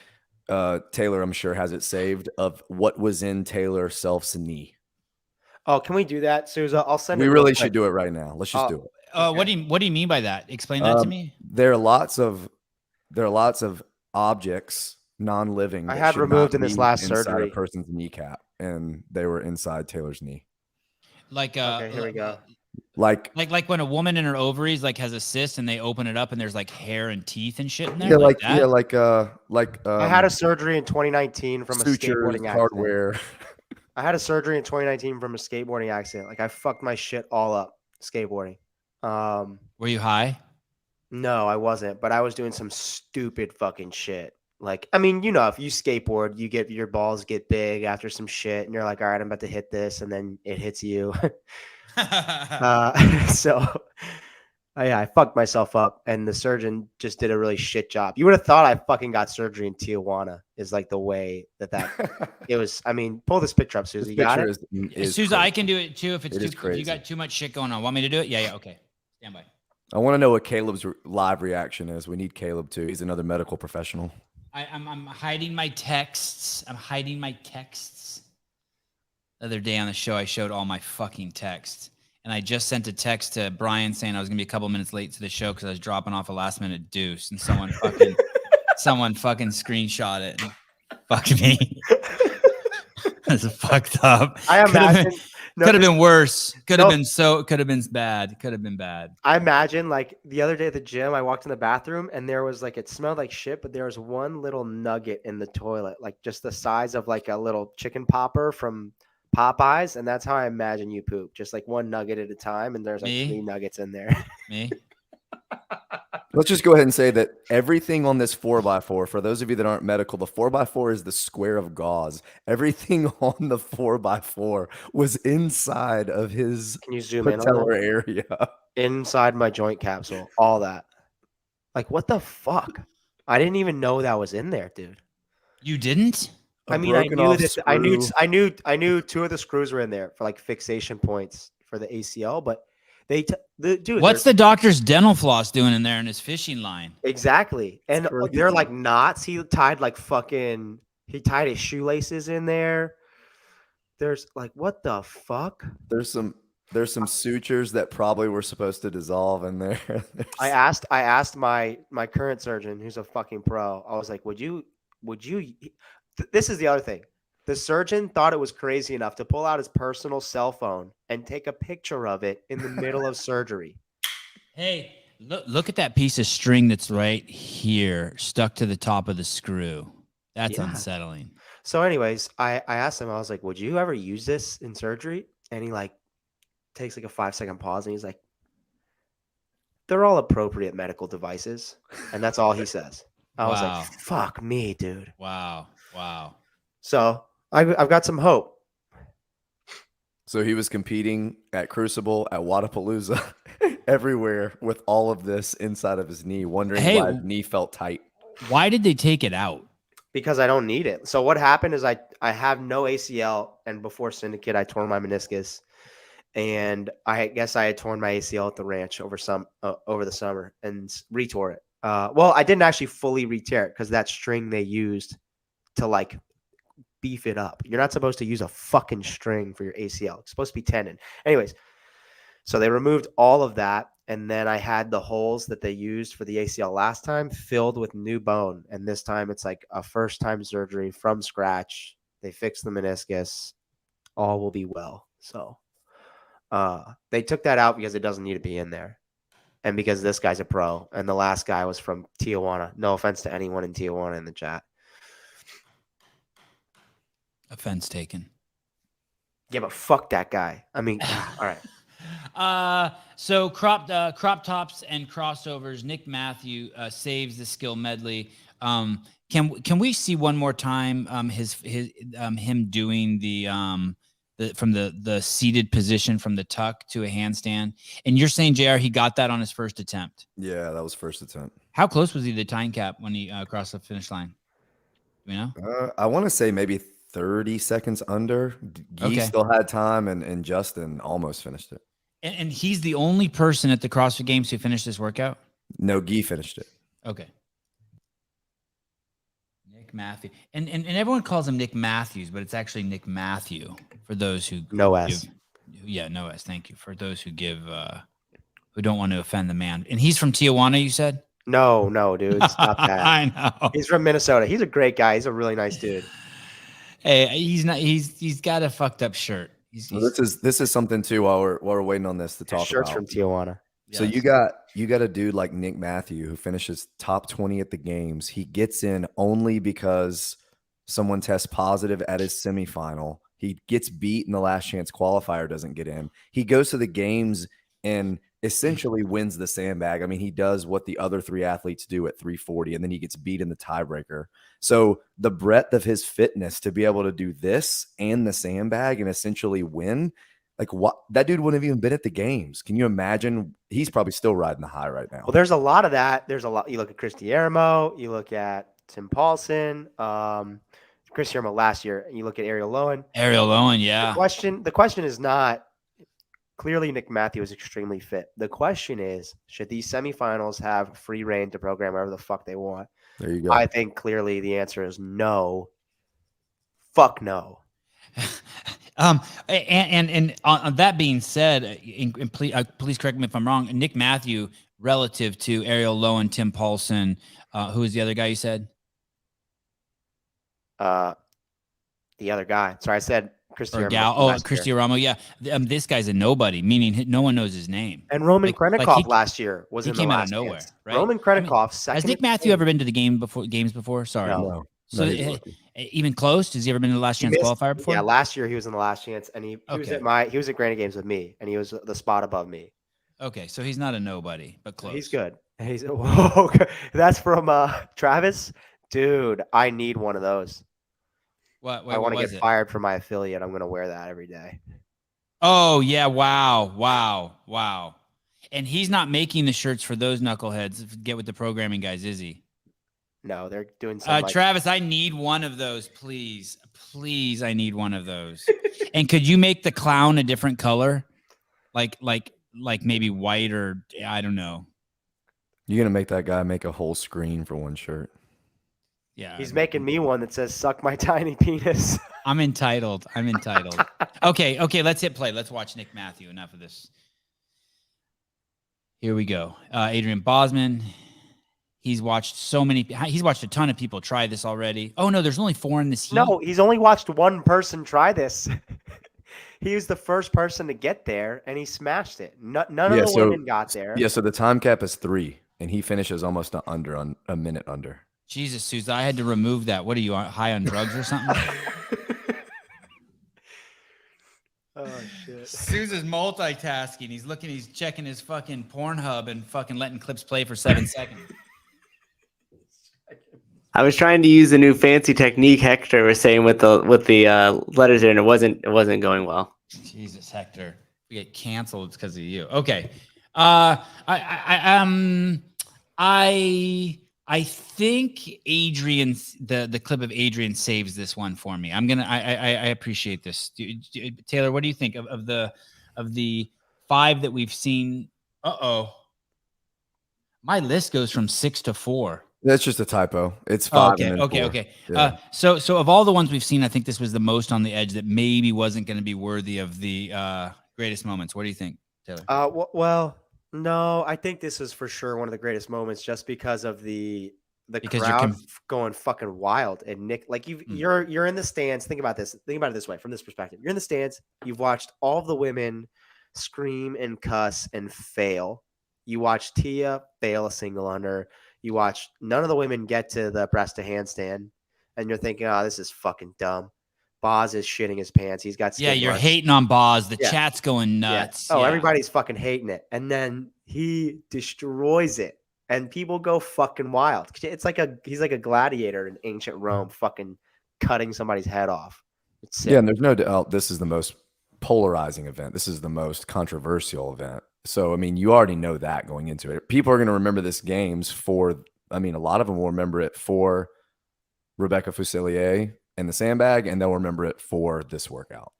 A: Taylor, I'm sure, has it saved of what was in Taylor Self's knee.
D: Oh, can we do that, Sousa? I'll send it.
A: We really should do it right now. Let's just do it.
B: Okay. What do you mean by that? Explain that to me.
A: There are lots of objects, non-living.
D: I had removed in this last surgery.
A: A person's kneecap, and they were inside Taylor's knee.
B: Like
D: okay, here we go.
A: Like
B: when a woman in her ovaries has a cyst and they open it up and there's like hair and teeth and shit in there.
D: I had a surgery in 2019 from a skateboarding accident.
A: Hardware.
D: I had a surgery in 2019 from a skateboarding accident. Like I fucked my shit all up skateboarding.
B: Were you high?
D: No, I wasn't, but I was doing some stupid fucking shit. Like, I mean, if you skateboard, your balls get big after some shit and you're like, all right, I'm about to hit this. And then it hits you. I fucked myself up, and the surgeon just did a really shit job. You would have thought I fucking got surgery in Tijuana is like the way that it was. I mean, pull this picture up, Susie. You got it?
B: Susie, I can do it too if it's
A: too
B: crazy. If you got too much shit going on. Want me to do it? Yeah. Okay. Stand by.
A: I want to know what Caleb's live reaction is. We need Caleb too. He's another medical professional.
B: I'm hiding my texts. The other day on the show, I showed all my fucking texts. And I just sent a text to Brian saying I was going to be a couple minutes late to the show because I was dropping off a last minute deuce. And someone fucking screenshot it and fucked me. That's fucked up.
D: I imagine.
B: Could have been worse. Could have been bad. Could have been bad.
D: I imagine like the other day at the gym, I walked in the bathroom and there was it smelled like shit, but there was one little nugget in the toilet, like just the size of like a little chicken popper from Popeyes. And that's how I imagine you poop. Just like one nugget at a time. And there's like 3 nuggets in there.
B: Me?
A: Let's just go ahead and say that everything on this 4x4, for those of you that aren't medical, the 4x4 is the square of gauze. Everything on the 4x4 was inside of his
D: Can you zoom in on
A: patellar area.
D: Inside my joint capsule, all that. Like, what the fuck? I didn't even know that was in there, dude.
B: You didn't?
D: I mean, I knew this. I knew 2 of the screws were in there for like fixation points for the ACL, but dude.
B: What's the doctor's dental floss doing in there in his fishing line?
D: Exactly, and they're like knots. He tied his shoelaces in there. There's like, what the fuck?
A: There's some sutures that probably were supposed to dissolve in there.
D: I asked my current surgeon, who's a fucking pro. I was like, would you? This is the other thing. The surgeon thought it was crazy enough to pull out his personal cell phone and take a picture of it in the middle of surgery.
B: Hey, look at that piece of string that's right here, stuck to the top of the screw. That's unsettling.
D: So, anyways, I asked him, I was like, would you ever use this in surgery? And he like takes like a 5-second pause and he's like, they're all appropriate medical devices. And that's all he says. I was
B: Wow.
D: like, fuck me, dude.
B: Wow.
D: So I've got some hope.
A: So he was competing at Crucible, at Wadapalooza, everywhere with all of this inside of his knee, wondering
B: Hey,
A: why his knee felt tight.
B: Why did they take it out?
D: Because I don't need it. So what happened is I have no ACL, and before Syndicate, I tore my meniscus, and I guess I had torn my ACL at the ranch over the summer and retore it. Well, I didn't actually fully re-tear it because that string they used to like beef it up. You're not supposed to use a fucking string for your ACL. It's supposed to be tendon. Anyways, so they removed all of that. And then I had the holes that they used for the ACL last time filled with new bone. And this time it's like a first time surgery from scratch. They fixed the meniscus. All will be well. So they took that out because it doesn't need to be in there. And because this guy's a pro. And the last guy was from Tijuana. No offense to anyone in Tijuana in the chat.
B: Offense taken.
D: Yeah, but fuck that guy. I mean, all right.
B: So crop tops and crossovers. Nick Matthew saves the skill medley. Can we see one more time him doing the from the seated position from the tuck to a handstand? And you're saying, JR, he got that on his first attempt?
A: Yeah, that was first attempt.
B: How close was he to the time cap when he crossed the finish line? Do you know?
A: I want to say maybe 30 seconds under. Gee still had time, and Justin almost finished it.
B: And he's the only person at the CrossFit Games who finished this workout?
A: No, Gee finished it.
B: Okay. Nick Matthew. And everyone calls him Nick Matthews, but it's actually Nick Matthew for those who
D: no S.
B: No S. Thank you. For those who give who don't want to offend the man. And he's from Tijuana, you said?
D: No, dude. Stop that.
B: I know.
D: He's from Minnesota. He's a great guy. He's a really nice dude.
B: Hey, he's not. He's got a fucked up shirt.
A: Well, this is something too. While we're waiting on this to talk
D: shirts
A: about.
D: from Tijuana.
A: So you got a dude like Nick Matthew who finishes top 20 at the games. He gets in only because someone tests positive at his semifinal. He gets beat in the last chance qualifier, doesn't get in. He goes to the games and essentially wins the sandbag. I mean, he does what the other three athletes do at 340, and then he gets beat in the tiebreaker. So the breadth of his fitness to be able to do this and the sandbag and essentially win, like what, that dude wouldn't have even been at the games. Can you imagine? He's probably still riding the high right now.
D: Well, there's a lot of that. There's a lot. You look at Chris Diermo, you look at Tim Paulson, Chris Diermo last year, and you look at Ariel Lowen.
B: Yeah.
D: The question is not, clearly Nick Matthew is extremely fit. The question is, should these semifinals have free reign to program whatever the fuck they want?
A: There you go.
D: I think clearly the answer is no. Fuck no.
B: And on that being said, and please correct me if I'm wrong. Nick Matthew, relative to Ariel Lowen, Tim Paulson, who is the other guy you said?
D: The other guy. Sorry, I said Chris Diermo.
B: Chris Diermo. Yeah, this guy's a nobody, meaning no one knows his name.
D: And Roman Krennikov last year was
B: he
D: in
B: came
D: the
B: out
D: last
B: of nowhere.
D: chance.
B: Right?
D: Roman Krennikov. Second.
B: Has Nick Matthew ever been to the games before? Sorry,
D: no.
B: So even close? Has he ever been to the last chance qualifier before?
D: Yeah, last year he was in the last chance, and he was at Granite Games with me, and he was the spot above me.
B: Okay, so he's not a nobody, but close.
D: He's good. Whoa, that's from Travis, dude. I need one of those.
B: What?
D: I want to get fired from my affiliate. I'm going to wear that every day.
B: Oh yeah! Wow! And he's not making the shirts for those knuckleheads. Get with the programming guys, is he?
D: No, they're doing something.
B: Travis, I need one of those, please. Please, I need one of those. And could you make the clown a different color, like maybe white or I don't know.
A: You're gonna make that guy make a whole screen for one shirt.
B: Yeah,
D: he's making me one that says "Suck my tiny penis."
B: I'm entitled. Okay, let's hit play. Let's watch Nick Matthew. Enough of this. Here we go. Adrian Bosman. He's watched a ton of people try this already. Oh no, there's only 4 in this heat.
D: No, he's only watched one person try this. He was the first person to get there, and he smashed it. None of the women got there.
A: Yeah, so the time cap is 3, and he finishes almost a minute under.
B: Jesus, Susan, I had to remove that. What are you, high on drugs or something?
D: Oh shit.
B: Susan's multitasking. He's checking his fucking Pornhub and fucking letting clips play for 7 seconds.
C: I was trying to use a new fancy technique Hector was saying with the letters there, and it wasn't going well.
B: Jesus, Hector, we get canceled because of you. Okay, I think Adrian, the clip of Adrian saves this one for me. I appreciate this. Taylor, what do you think of the 5 that we've seen? My list goes from 6 to 4.
A: That's just a typo. It's 5.
B: Okay.
A: Yeah.
B: So of all the ones we've seen, I think this was the most on the edge that maybe wasn't going to be worthy of the greatest moments. What do you think, Taylor?
D: Well, no, I think this is for sure one of the greatest moments, just because of the
B: Because
D: crowd going fucking wild. And Nick, like you're in the stands. Think about this. Think about it this way, from this perspective. You're in the stands. You've watched all of the women scream and cuss and fail. You watch Tia fail a single under. You watch none of the women get to the breast to handstand, and you're thinking, oh, this is fucking dumb. Boz is shitting his pants. He's got
B: you're hating on Boz. The
D: Yeah.
B: chat's going nuts.
D: Oh,
B: Yeah.
D: everybody's fucking hating it. And then he destroys it. And people go fucking wild. It's like he's like a gladiator in ancient Rome, fucking cutting somebody's head off. It's sick.
A: Yeah, and there's no doubt this is the most polarizing event. This is the most controversial event. So, I mean, you already know that going into it. People are going to remember this games for, I mean, a lot of them will remember it for Rebecca Fuselier and the sandbag, and they'll remember it for this workout.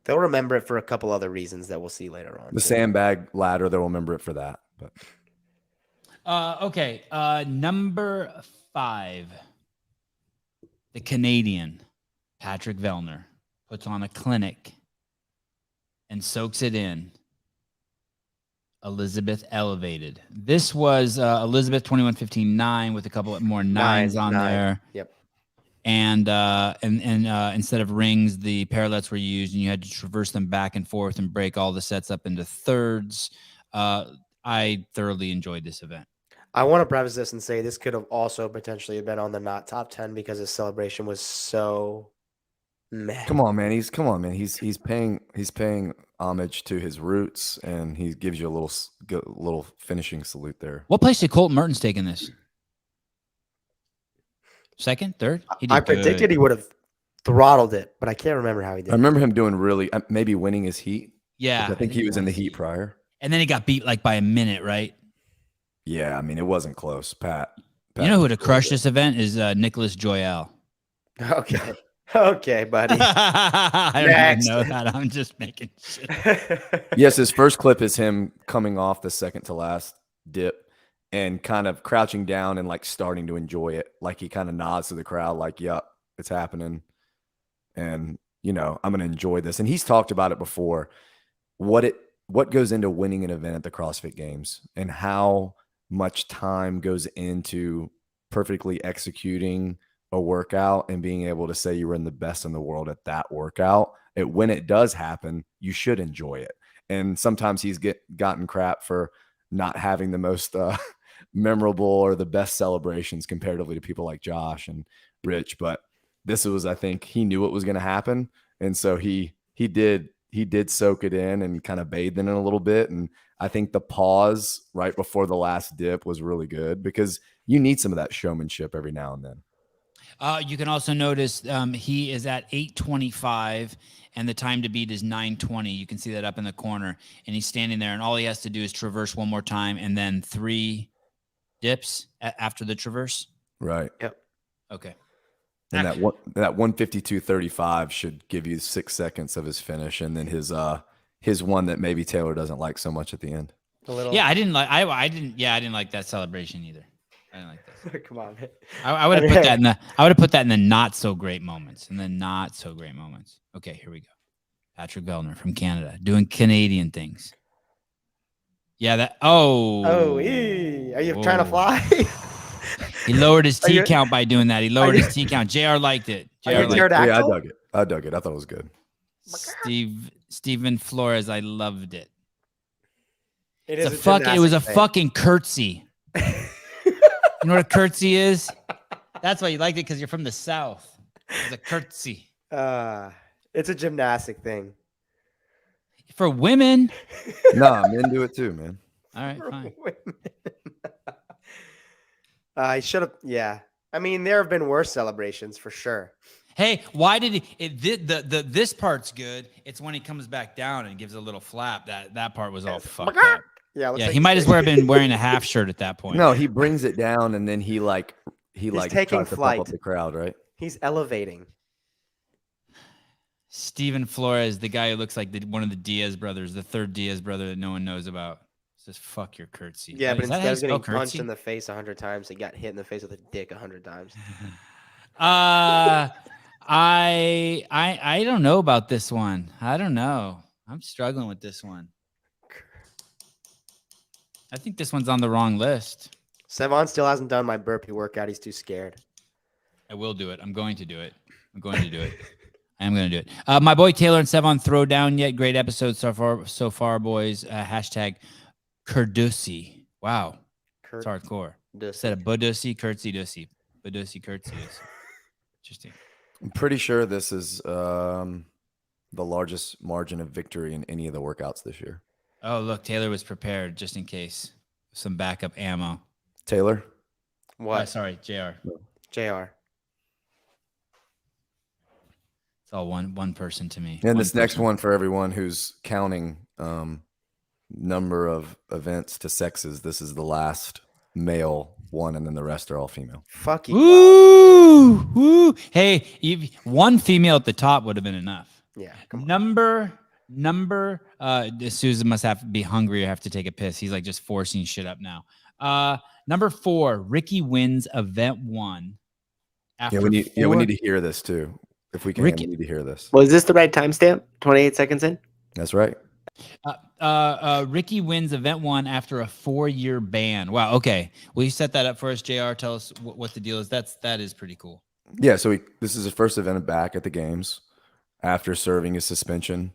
D: They'll remember it for a couple other reasons that we'll see later on.
A: The sandbag ladder, they'll remember it for that. But
B: Okay. Number 5. The Canadian, Patrick Vellner, puts on a clinic and soaks it in. Elizabeth elevated. This was Elizabeth 21:15.9 with a couple more nines on there.
D: Yep.
B: And instead of rings, the parallettes were used, and you had to traverse them back and forth and break all the sets up into thirds. I thoroughly enjoyed this event.
D: I want to preface this and say this could have also potentially been on the not top 10 because his celebration was so meh.
A: come on, man. He's paying homage to his roots, and he gives you a little finishing salute there.
B: What place did Colton Mertens take in this? Second, third?
D: I predicted he would have throttled it, but I can't remember how he did.
A: I remember him doing really, maybe winning his heat.
B: Yeah.
A: I think he was in the heat prior.
B: And then he got beat like by a minute, right?
A: Yeah, I mean, it wasn't close. Pat
B: You know who would have crushed this event is Nicholas Joyal.
D: Okay. Okay, buddy.
B: I don't even know that. I'm just making shit.
A: Yes, his first clip is him coming off the second to last dip and kind of crouching down and like starting to enjoy it. Like he kind of nods to the crowd like, yep, it's happening. And, you know, I'm going to enjoy this. And he's talked about it before, what goes into winning an event at the CrossFit Games and how much time goes into perfectly executing a workout and being able to say you were in the best in the world at that workout. When it does happen, you should enjoy it. And sometimes he's gotten crap for not having the most memorable or the best celebrations comparatively to people like Josh and Rich. But this was, I think he knew it was going to happen. And so he did soak it in and kind of bathed in it a little bit. And I think the pause right before the last dip was really good because you need some of that showmanship every now and then.
B: You can also notice he is at 8:25 and the time to beat is 9:20. You can see that up in the corner, and he's standing there, and all he has to do is traverse one more time and then 3 dips after the traverse.
A: Right.
D: Yep.
B: Okay.
A: And that 152.35 should give you 6 seconds of his finish, and then his one that maybe Taylor doesn't like so much at the end.
B: Yeah, I didn't like that celebration either. I didn't like that.
D: Come on, man.
B: I would have put that in the. I would have put that in the not so great moments. Okay, here we go. Patrick Vellner from Canada doing Canadian things. Yeah, that.
D: Are you trying to fly?
B: He lowered his T count by doing that. He lowered his T count. JR liked it.
A: Yeah, I dug it. I thought it was good.
B: Steven Flores, I loved it.
D: It
B: was a fucking curtsy. You know what a curtsy is? That's why you liked it, because you're from the South. It's a curtsy.
D: It's a gymnastic thing.
B: For women.
A: Nah, men do it too, man.
B: All right, fine.
D: I should have. Yeah. I mean, there have been worse celebrations for sure.
B: Hey, why did this part's good? It's when he comes back down and gives a little flap. That part was all fucked up.
D: Yeah,
B: Yeah, he might as well have been wearing a half shirt at that point.
A: No, he brings it down and then he
D: taking
A: tries to
D: flight.
A: pump up the crowd, right?
D: He's elevating.
B: Steven Flores, the guy who looks like one of the Diaz brothers, the third Diaz brother that no one knows about. Says fuck your curtsy.
D: Yeah, but
B: Is that
D: instead
B: how you
D: of getting
B: spell
D: punched
B: curtsy?
D: in the face 100 times, he got hit in the face with a dick 100 times.
B: I don't know about this one. I don't know. I'm struggling with this one. I think this one's on the wrong list.
D: Sevan still hasn't done my burpee workout. He's too scared.
B: I will do it. I'm going to do it. I am going to do it. My boy Taylor and Sevan throw down yet. Great episode so far, boys. Hashtag Kurdusi. Wow. It's hardcore. Instead of Budusi, curtsy dussy. Budusi, curtsy dussy. Interesting.
A: I'm pretty sure this is the largest margin of victory in any of the workouts this year.
B: Oh, look, Taylor was prepared just in case. Some backup ammo.
A: Taylor?
D: What?
B: Sorry, JR.
D: JR.
B: It's all one person to me.
A: And this next one for everyone who's counting number of events to sexes. This is the last male one, and then the rest are all female.
D: Fuck you.
B: Woo! Woo! Hey, one female at the top would have been enough.
D: Yeah.
B: Number. Susan must be hungry or have to take a piss. He's like just forcing shit up now. Number 4, Ricky wins event 1.
A: We need to hear this too. If we can, we need to hear this.
C: Was this the right timestamp? 28 seconds in?
A: That's right.
B: Ricky wins event 1 after a 4-year ban. Wow. Okay. Will you set that up for us, JR? Tell us what the deal is. That is pretty cool.
A: Yeah. So this is his first event back at the games after serving his suspension.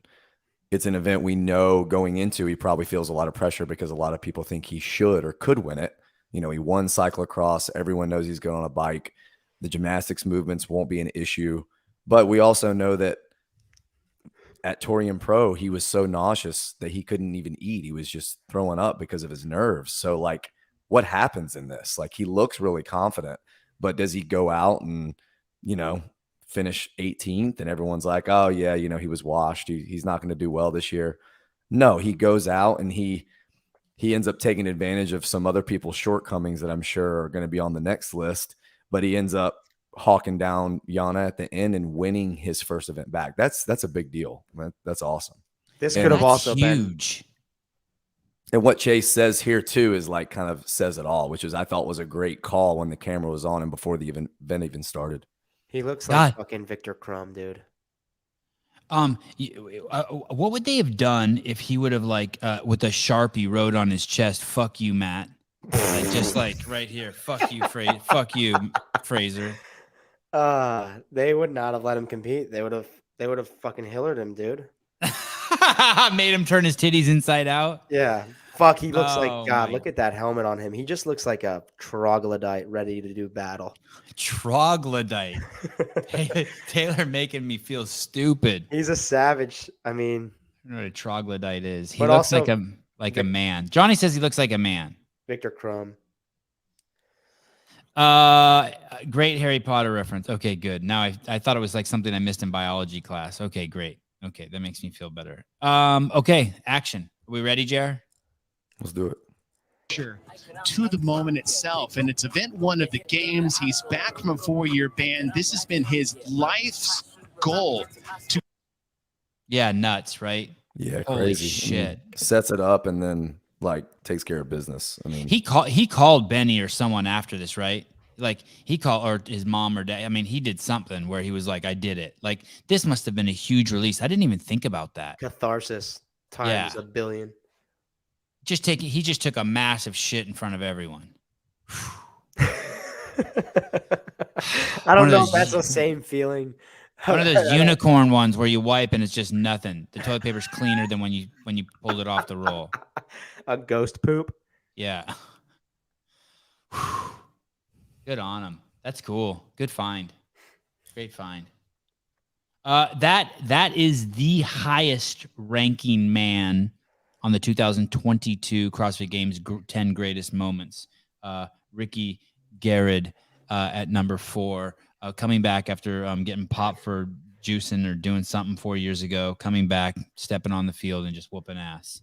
A: It's an event we know going into, he probably feels a lot of pressure because a lot of people think he should or could win it. You know, he won cyclocross. Everyone knows he's good on a bike. The gymnastics movements won't be an issue. But we also know that at Torium Pro, he was so nauseous that he couldn't even eat. He was just throwing up because of his nerves. So, like, what happens in this? Like, he looks really confident, but does he go out and, you know, finish 18th and everyone's like, oh yeah, you know, he was washed. He's not going to do well this year. No, he goes out and he ends up taking advantage of some other people's shortcomings that I'm sure are going to be on the next list, but he ends up hawking down Yana at the end and winning his first event back. That's a big deal. That's awesome.
D: This could have also been
B: huge.
A: And what Chase says here too is like kind of says it all, which is I thought was a great call when the camera was on and before the event even started.
D: He looks like fucking Victor Crumb, dude.
B: What would they have done if he would have with a Sharpie wrote on his chest, "Fuck you, Matt," like just like right here, "Fuck you, fuck you, Fraser."
D: They would not have let him compete. They would have fucking Hillered him, dude.
B: Made him turn his titties inside out.
D: Yeah. Fuck, he looks like God. Look at that helmet on him. He just looks like a troglodyte ready to do battle.
B: Troglodyte. Taylor making me feel stupid.
D: He's a savage. I mean,
B: I don't know what a troglodyte is. He looks like a man. Johnny says he looks like a man.
D: Victor Crumb.
B: Great Harry Potter reference. Okay, good. Now I thought it was like something I missed in biology class. Okay, great. Okay, that makes me feel better. Okay, action. Are we ready, JR?
A: Let's do it.
F: To the moment itself, and it's event 1 of the games. He's back from a 4-year ban. This has been his life's goal.
B: Yeah, nuts, right?
A: Yeah,
B: holy
A: crazy.
B: shit.
A: Sets it up and then like takes care of business. I mean,
B: he called Benny or someone after this, right? Like he called, or his mom or dad. I mean, he did something where he was like, "I did it." Like this must have been a huge release. I didn't even think about that.
D: Catharsis times a billion.
B: He just took a massive shit in front of everyone.
D: I don't know if that's the same feeling.
B: One of those unicorn ones where you wipe and it's just nothing. The toilet paper's cleaner than when you pulled it off the roll.
D: A ghost poop.
B: Yeah. Good on him. That's cool. Good find. Great find. That is the highest ranking man on the 2022 CrossFit Games 10 greatest moments. Ricky Garrett at number 4, coming back after getting popped for juicing or doing something 4 years ago, coming back, stepping on the field and just whooping ass.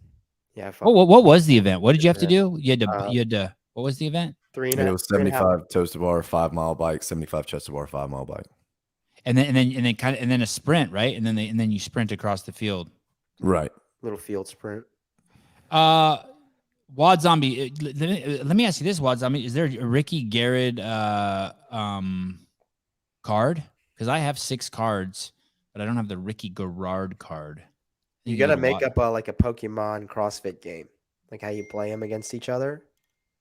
D: Yeah.
B: What was the event? What did you have to do? You had to. What was the event?
A: It was 75 toes to bar, 5 mile bike, 75 chest to bar, 5 mile bike.
B: And then a sprint, right? And then you sprint across the field.
A: Right.
D: Little field sprint.
B: Wad Zombie, let me ask you this, Wad Zombie. Is there a Ricky Garrett card? Because I have 6 cards, but I don't have the Ricky Garrard card.
D: You got to make up like a Pokemon CrossFit game, like how you play them against each other.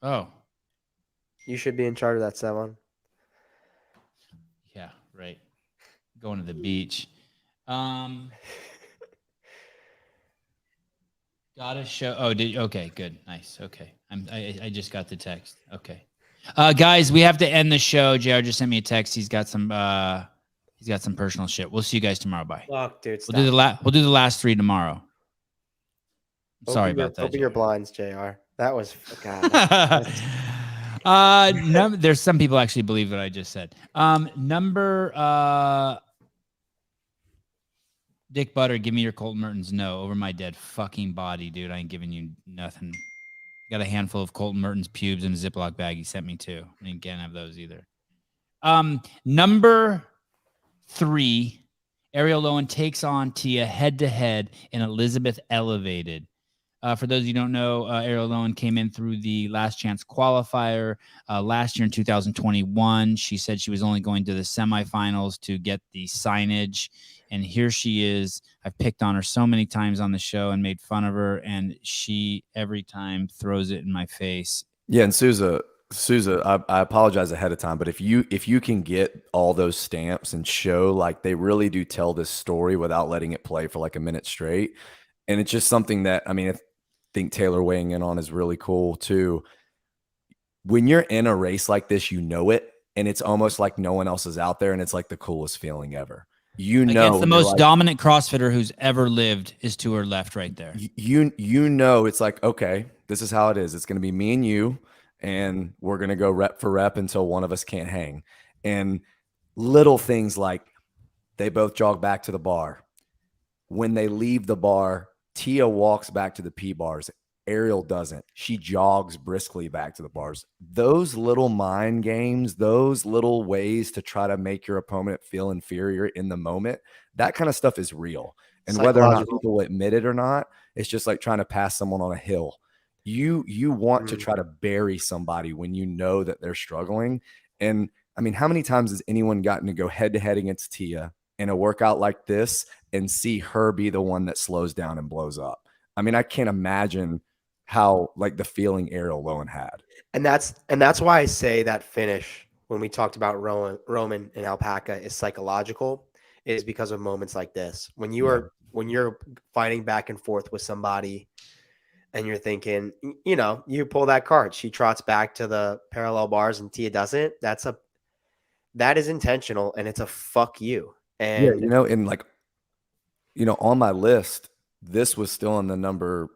B: Oh.
D: You should be in charge of that, Sevan.
B: Yeah, right. Going to the beach. Gotta show. Oh, okay, good, nice. Okay, I just got the text. Okay, guys, we have to end the show. JR just sent me a text. He's got some personal shit. We'll see you guys tomorrow. Bye.
D: Fuck, dude.
B: We'll do the last 3 tomorrow. Sorry about that.
D: Open your blinds, JR. That was God.
B: There's some people actually believe what I just said. Dick Butter, give me your Colton Mertens. No, over my dead fucking body, dude. I ain't giving you nothing. Got a handful of Colton Mertens pubes in a Ziploc bag. He sent me 2. I can't have those either. Number 3, Ariel Lowen takes on Tia head-to-head in Elizabeth Elevated. For those of you who don't know, Ariel Lowen came in through the Last Chance qualifier last year in 2021. She said she was only going to the semifinals to get the signage. And here she is. I've picked on her so many times on the show and made fun of her. And she every time throws it in my face.
A: Yeah, and Souza, I apologize ahead of time, but if you can get all those stamps and show like they really do tell this story without letting it play for like a minute straight. And it's just something that, I mean, I think Taylor weighing in on is really cool too. When you're in a race like this, you know it, and it's almost like no one else is out there, and it's like the coolest feeling ever. You know,
B: against the most dominant CrossFitter who's ever lived is to her left right there.
A: You know, it's like, okay, this is how it is. It's going to be me and you, and we're going to go rep for rep until one of us can't hang. And little things like they both jog back to the bar. When they leave the bar, Tia walks back to the P bars. Ariel doesn't. She jogs briskly back to the bars. Those little mind games, those little ways to try to make your opponent feel inferior in the moment, that kind of stuff is real. And whether or not people admit it or not, it's just like trying to pass someone on a hill. You want to try to bury somebody when you know that they're struggling. And I mean, how many times has anyone gotten to go head to head against Tia in a workout like this and see her be the one that slows down and blows up? I mean, I can't imagine how like the feeling Ariel Lowen had.
D: And that's why I say that finish when we talked about Roman and Alpaca is psychological, is because of moments like this. When you're fighting back and forth with somebody and you're thinking, you know, you pull that card, she trots back to the parallel bars and Tia doesn't. That is intentional, and it's a fuck you. And
A: yeah, you know, and like, you know, on my list, this was still in the number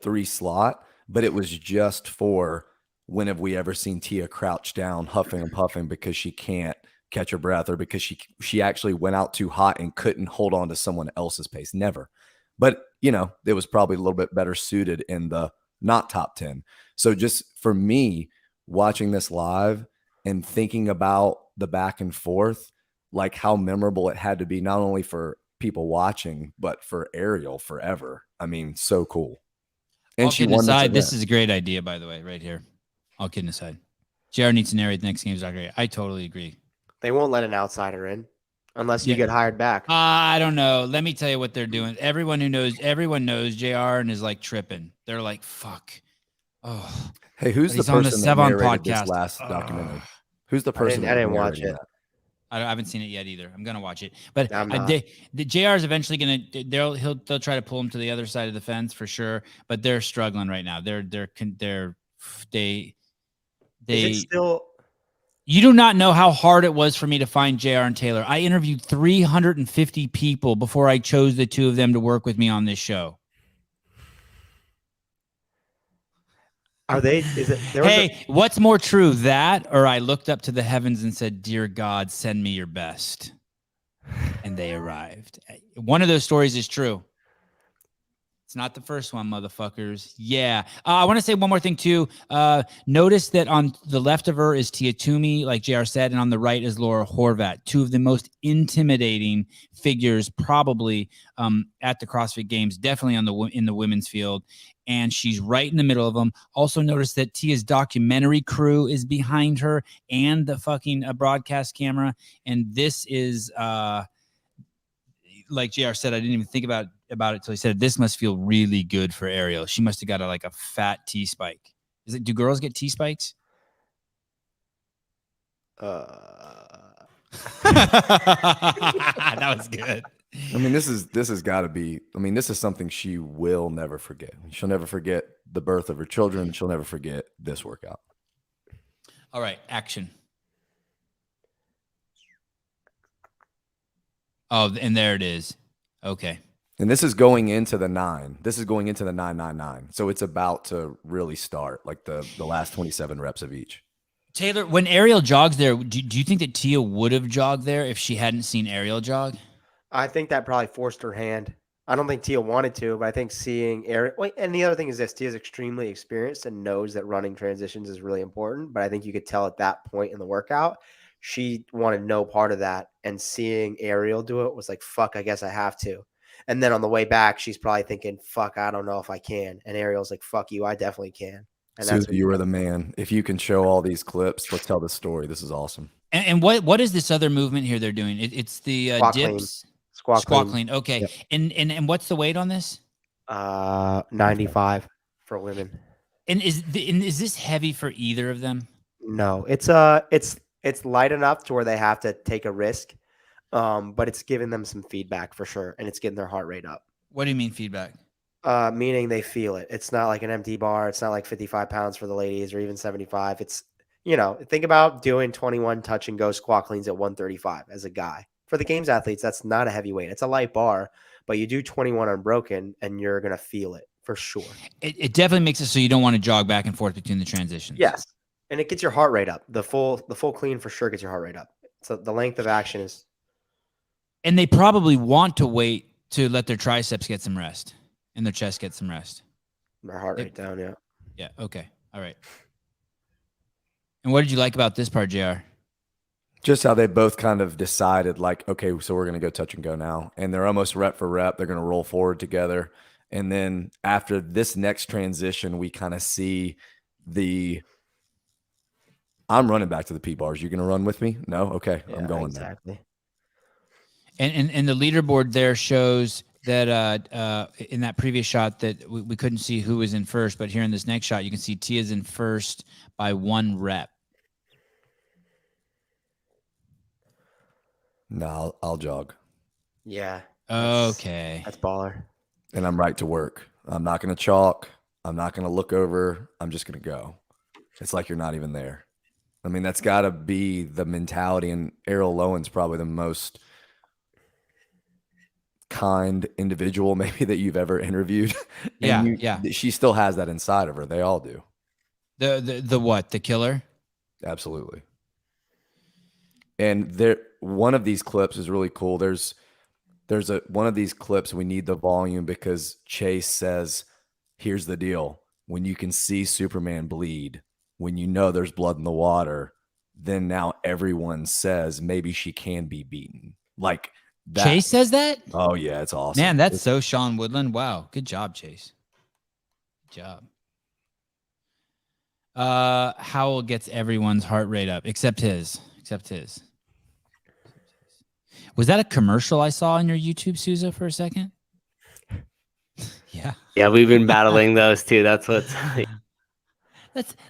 A: 3 slot, but it was just for when have we ever seen Tia crouch down, huffing and puffing because she can't catch her breath, or because she actually went out too hot and couldn't hold on to someone else's pace. Never. But, you know, it was probably a little bit better suited in the not top 10. So just for me, watching this live and thinking about the back and forth, like how memorable it had to be, not only for people watching, but for Ariel forever. I mean, so cool. And she won
B: aside, this is a great idea, by the way, right here. All kidding aside. JR needs to narrate the next game's not great. I totally agree.
D: They won't let an outsider in unless you get hired back.
B: I don't know. Let me tell you what they're doing. Everyone knows JR and is like tripping. They're like, fuck. Oh.
A: Hey, who's the person
B: on the Sevan
A: Podcast
B: Podcast
A: last documentary? Who's the person?
D: I didn't watch it.
B: I haven't seen it yet either. I'm gonna watch it, but the JR is eventually gonna. They'll try to pull him to the other side of the fence for sure. But they're struggling right now. Is it still You do not know how hard it was for me to find JR and Taylor. I interviewed 350 people before I chose the two of them to work with me on this show.
D: Are they? Is it?
B: Hey, what's more true, that or I looked up to the heavens and said, "Dear God, send me your best," and they arrived. One of those stories is true. It's not the first one, motherfuckers. Yeah. I want to say one more thing, too. Notice that on the left of her is Tia Toomey, like JR said, and on the right is Laura Horvat, two of the most intimidating figures probably at the CrossFit Games, definitely in the women's field. And she's right in the middle of them. Also notice that Tia's documentary crew is behind her and the fucking broadcast camera. And this is... like JR said, I didn't even think about it till he said, this must feel really good for Ariel. She must have got a fat T-spike. Do girls get T-spikes?
D: That
B: was good.
A: I mean, this has got to be, this is something she will never forget. She'll never forget the birth of her children. She'll never forget this workout.
B: All right, action. Oh, and there it is. Okay.
A: And this is going into the 9. This is going into the 999. So it's about to really start, like the last 27 reps of each.
B: Taylor, when Ariel jogs there, do you think that Tia would have jogged there if she hadn't seen Ariel jog?
D: I think that probably forced her hand. I don't think Tia wanted to, but I think seeing Ariel. And the other thing is this: Tia's extremely experienced and knows that running transitions is really important. But I think you could tell at that point in the workout, she wanted no part of that. And seeing Ariel do it was like, fuck, I guess I have to. And then on the way back, she's probably thinking, fuck, I don't know if I can. And Ariel's like, fuck you, I definitely can. And
A: Susie, you were the man. If you can show all these clips, let's tell the story. This is awesome.
B: And what is this other movement here they're doing? It's the
D: Squat
B: dips.
D: Clean. Squat
B: clean. Okay.
D: Yep.
B: And what's the weight on this?
D: 95 for women.
B: And is this heavy for either of them?
D: No, it's light enough to where they have to take a risk. But it's giving them some feedback for sure, and it's getting their heart rate up.
B: What do you mean feedback?
D: Meaning they feel it. It's not like an empty bar. It's not like 55 pounds for the ladies or even 75. It's, think about doing 21 touch and go squat cleans at 135 as a guy. For the games athletes, that's not a heavy weight. It's a light bar, but you do 21 unbroken and you're going to feel it for sure.
B: It definitely makes it so you don't want to jog back and forth between the transitions.
D: Yes. And it gets your heart rate up. The full clean for sure gets your heart rate up. So the length of action is.
B: And they probably want to wait to let their triceps get some rest and their chest get some rest.
D: Their heart rate down, yeah.
B: Yeah, okay. All right. And what did you like about this part, JR?
A: Just how they both kind of decided, like, okay, so we're going to go touch and go now. And they're almost rep for rep. They're going to roll forward together. And then after this next transition, we kind of see I'm running back to the P-bars. You going to run with me? No? Okay,
D: Yeah,
A: I'm going
D: exactly.
B: There. And the leaderboard there shows that in that previous shot that we couldn't see who was in first, but here in this next shot, you can see Tia's in first by 1 rep.
A: No, I'll jog.
D: Yeah.
B: Okay.
D: That's baller.
A: And I'm right to work. I'm not going to chalk. I'm not going to look over. I'm just going to go. It's like you're not even there. I mean, that's got to be the mentality. And Ariel Lowen's probably the most kind individual maybe that you've ever interviewed.
B: Yeah.
A: She still has that inside of her. They all do.
B: The what? The killer?
A: Absolutely. And one of these clips is really cool. There's one of these clips, we need the volume because Chase says, here's the deal. When you can see Superman bleed, when you know there's blood in the water, then now everyone says maybe she can be beaten. Like that.
B: Chase says that?
A: Oh yeah, it's awesome.
B: Man, that's so Sean Woodland. Wow. Good job, Chase. Good job. Howell gets everyone's heart rate up except his. Was that a commercial I saw on your YouTube, Souza, for a second? Yeah.
C: Yeah, we've been battling those too. That's what's.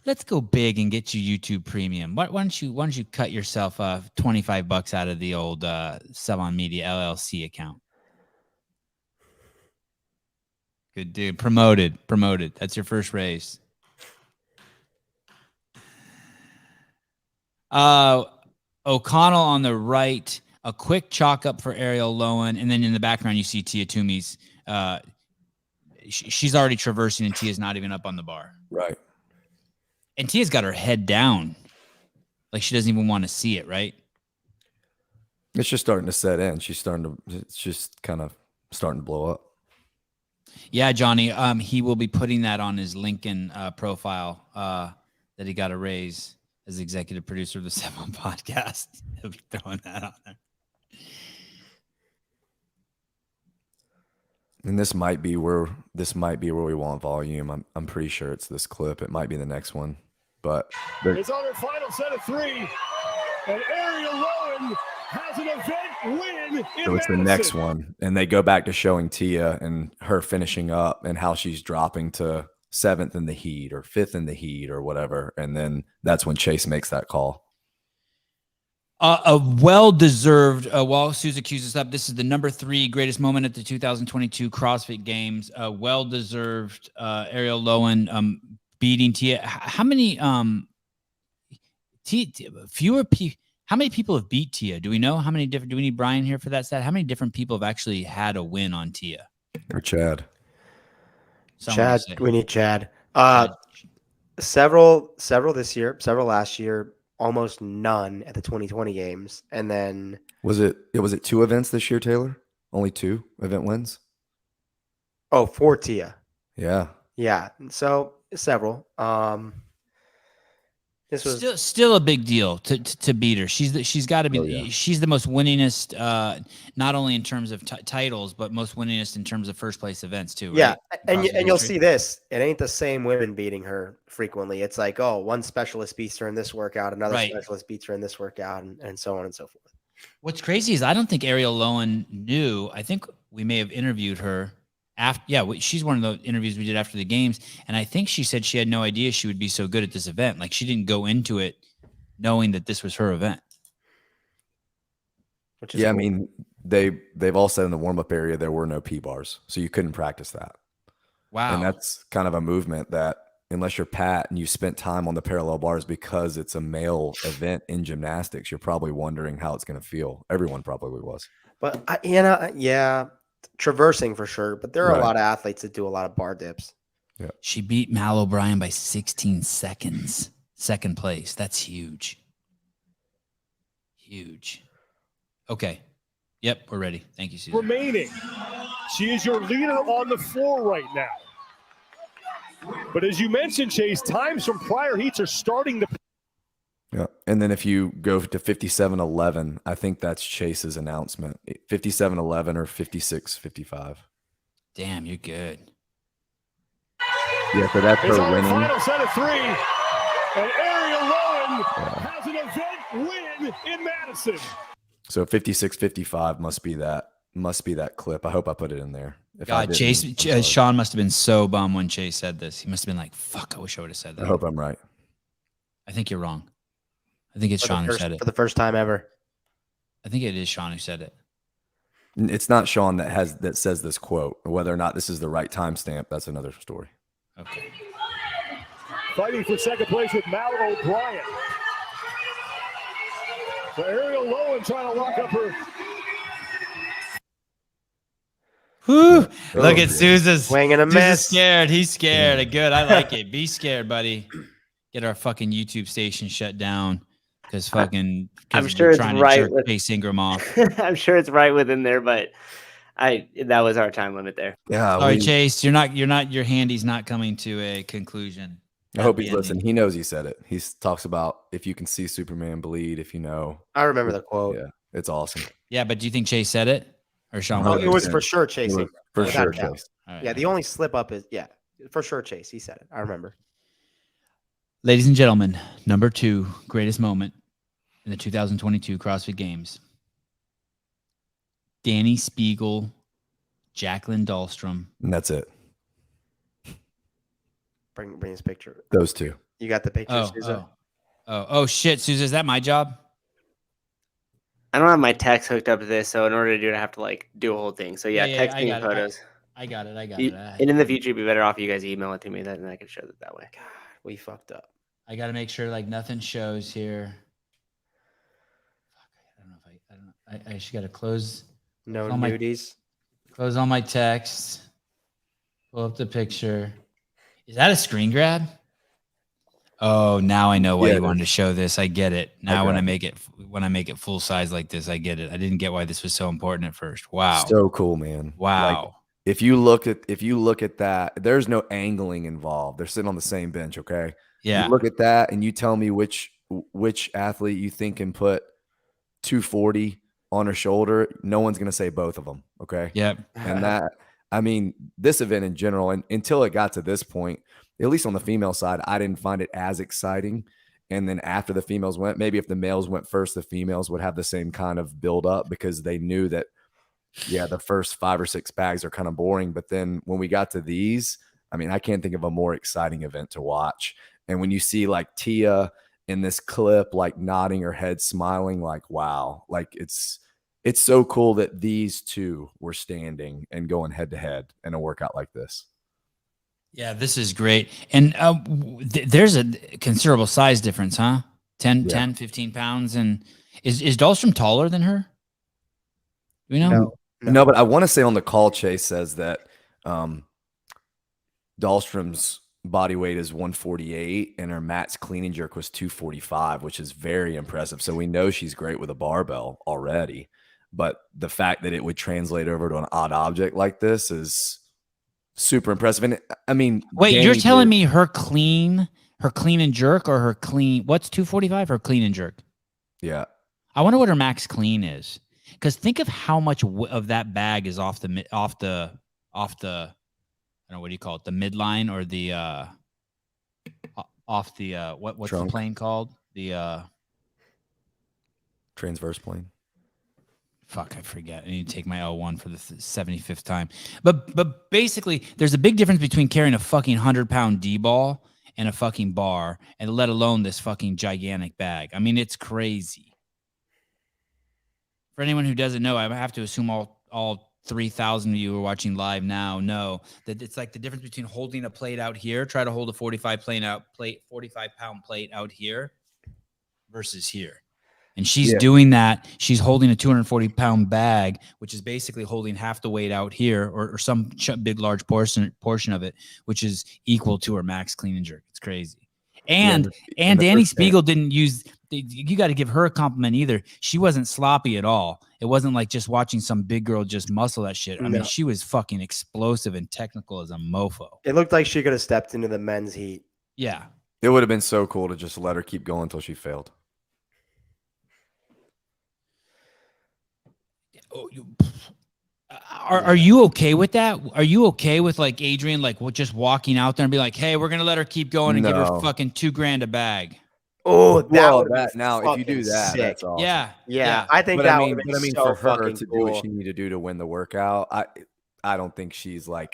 B: Let's go big and get you YouTube Premium. Why don't you cut yourself $25 out of the old Sevan Media LLC account? Good dude. Promoted. That's your first raise. O'Connell on the right, a quick chalk up for Ariel Lowen, and then in the background you see Tia Toomey's. She's already traversing, and Tia's not even up on the bar.
A: Right.
B: And Tia's got her head down, like she doesn't even want to see it. Right.
A: It's just starting to set in. It's just kind of starting to blow up.
B: Yeah, Johnny. He will be putting that on his LinkedIn profile that he got a raise as executive producer of the Sevan Podcast. He'll be throwing that on there.
A: And this might be where we want volume. I'm pretty sure it's this clip. It might be the next one, but
F: It's on her final set of 3, and Ariel Lowen has an event win in
A: so it's the next one, and they go back to showing Tia and her finishing up and how she's dropping to 7th in the heat or 5th in the heat or whatever, and then that's when Chase makes that call.
B: A well-deserved, while Souza cues us up, this is the number 3 greatest moment at the 2022 CrossFit Games. Well-deserved Ariel Lowen beating Tia. How many how many people have beat Tia? Do we know how many different? Do we need Brian here for that stat? How many different people have actually had a win on Tia?
A: Or Chad.
D: Chad, we need Chad. Several this year, several last year. Almost none at the 2020 games. And then
A: Was it 2 events this year, Taylor? Only 2 event wins?
D: for Tia.
A: Yeah.
D: Yeah. So several. This was
B: Still a big deal to beat her. She's got to be she's the most winningest, not only in terms of titles, but most winningest in terms of first place events too. Right?
D: Yeah, and you'll see this. It ain't the same women beating her frequently. It's like, oh, one specialist beats her in this workout, another specialist beats her in this workout, and so on and so forth.
B: What's crazy is I don't think Ariel Lowen knew. I think we may have interviewed her after. Yeah, she's one of the interviews we did after the games, and I think she said she had no idea she would be so good at this event. Like she didn't go into it knowing that this was her event.
D: Which is
A: Yeah,
D: cool.
A: I mean, they've all said in the warm-up area there were no P-bars, so you couldn't practice that.
B: Wow.
A: And that's kind of a movement that unless you're Pat and you spent time on the parallel bars because it's a male event in gymnastics, you're probably wondering how it's going to feel. Everyone probably was.
D: But yeah, traversing for sure. But there are a lot of athletes that do a lot of bar dips.
A: Yeah.
B: She beat Mal O'Brien by 16 seconds. Second place. That's huge. Huge. Okay. Yep, we're ready. Thank you, Susan.
F: remaining. She is your leader on the floor right now. But as you mentioned, Chase, times from prior heats are starting to.
A: Yeah. And then if you go to 57.11, I think that's Chase's announcement. 57.11 or 56.55.
B: Damn, you're good.
A: Yeah, so that's
F: It's
A: her
F: on the
A: winning.
F: final set of 3, and Ariel Lowen has an event win in Madison.
A: So 56.55 must be that clip. I hope I put it in there. If I
B: God,
A: didn't,
B: Chase,
A: I'm sorry.
B: Sean must have been so bummed when Chase said this. He must have been like, fuck, I wish I would have said that.
A: I hope I'm right.
B: I think you're wrong. I think it's Sean who said it.
D: For the first time ever.
B: I think it is Sean who said it.
A: It's not Sean that says this quote. Whether or not this is the right timestamp, that's another story.
B: Okay.
F: Fighting for second place with Mal O'Brien. So Ariel Lowen trying to lock up her.
B: Whew.
A: Oh,
B: Look at
A: dear.
B: Sousa's.
D: Swing and a
B: Sousa's
D: miss.
B: scared. He's scared. Good. I like it. Be scared, buddy. Get our fucking YouTube station shut down because fucking.
C: I'm sure it's
B: trying
C: right
B: to jerk
C: with-
B: Chase Ingram off.
C: I'm sure it's right within there, but that was our time limit there.
A: Yeah.
B: Sorry, Chase. Your handy's not coming to a conclusion.
A: I hope
B: At
A: he's
B: the
A: listening.
B: ending.
A: He knows he said it. He talks about if you can see Superman bleed, if you know.
D: I remember the quote.
A: Yeah, it's awesome.
B: Yeah, but do you think Chase said it or Sean?
A: Oh,
D: It was
A: 100%.
D: for sure chasing.
A: For
D: Without
A: sure,
D: a doubt.
A: Chase.
B: All right.
D: Yeah, the only slip up is for sure Chase. He said it. I remember.
B: Ladies and gentlemen, number 2 greatest moment in the 2022 CrossFit Games. Danny Spiegel, Jacqueline Dahlstrom.
A: And that's it.
D: Bring his picture.
A: Those two.
D: You got the picture, Susan?
B: Oh, shit, Susan, is that my job?
C: I don't have my text hooked up to this, so in order to do it, I have to do a whole thing. So yeah, text
B: I
C: me
B: got it.
C: photos.
B: I got it.
C: And in the future, it'd be better off you guys email it to me, then I can show it that way.
D: We fucked up.
B: I got to make sure nothing shows here. I don't know. I just got to close
D: No
B: all my-
D: nudies.
B: Close all my texts. Pull up the picture. Is that a screen grab? Oh, now I know why
A: Yeah,
B: you
A: it
B: wanted
A: is.
B: to show this. I get it. Now
A: Okay.
B: when I make it full size like this, I get it. I didn't get why this was so important at first. Wow.
A: So cool, man.
B: Wow.
A: Like, if you look at that, there's no angling involved. They're sitting on the same bench, okay?
B: Yeah.
A: You look at that and you tell me which athlete you think can put 240 on her shoulder. No one's going to say both of them, okay?
B: Yep.
A: And that, I mean, this event in general, and until it got to this point, at least on the female side, I didn't find it as exciting. And then after the females went, maybe if the males went first, the females would have the same kind of build up because they knew that, yeah, the first 5 or 6 bags are kind of boring. But then when we got to these, I mean, I can't think of a more exciting event to watch. And when you see like Tia in this clip, like nodding her head, smiling, like, wow, like it's so cool that these two were standing and going head to head in a workout like this.
B: Yeah, this is great. And there's a considerable size difference, huh? 10, 15 pounds. And is Dahlstrom taller than her? Do we know?
A: No, but I want to say on the call, Chase says that Dahlstrom's body weight is 148 and her max clean and jerk was 245, which is very impressive. So we know she's great with a barbell already. But the fact that it would translate over to an odd object like this is super impressive. And I mean,
B: wait,
A: Danny
B: you're telling
A: did-
B: me her clean and jerk, or her clean? What's 245? Her clean and jerk.
A: Yeah.
B: I wonder what her max clean is. Because think of how much of that bag is off the I don't know, what do you call it? The midline or the off the what's
A: Trunk.
B: the plane called? The
A: Transverse plane.
B: fuck, I forget. I need to take my L1 for the 75th time. But basically, there's a big difference between carrying a fucking 100-pound D-ball and a fucking bar, and let alone this fucking gigantic bag. I mean, it's crazy. For anyone who doesn't know, I have to assume all 3,000 of you who are watching live now know that it's like the difference between holding a plate out here, try to hold a 45-pound plate out here versus here. And she's doing that. She's holding a 240-pound bag, which is basically holding half the weight out here, or some big, large portion of it, which is equal to her max clean and jerk. It's crazy. And Danny Spiegel didn't use. You got to give her a compliment either. She wasn't sloppy at all. It wasn't like just watching some big girl just muscle that shit. I mean, she was fucking explosive and technical as a mofo.
D: It looked like she could have stepped into the men's heat.
B: Yeah.
A: It would have been so cool to just let her keep going until she failed.
B: Are you okay with that? Are you okay with like Adrian, like just walking out there and be like, hey, we're going to let her keep going and give her fucking $2,000 a bag?
D: Oh,
A: Now if you do that,
D: sick.
A: that's awesome.
B: Yeah.
D: I think
A: But
D: that
A: I mean,
D: would have been
A: for
D: so
A: her
D: fucking
A: to do
D: cool.
A: what she needed to do to win the workout, I don't think she's not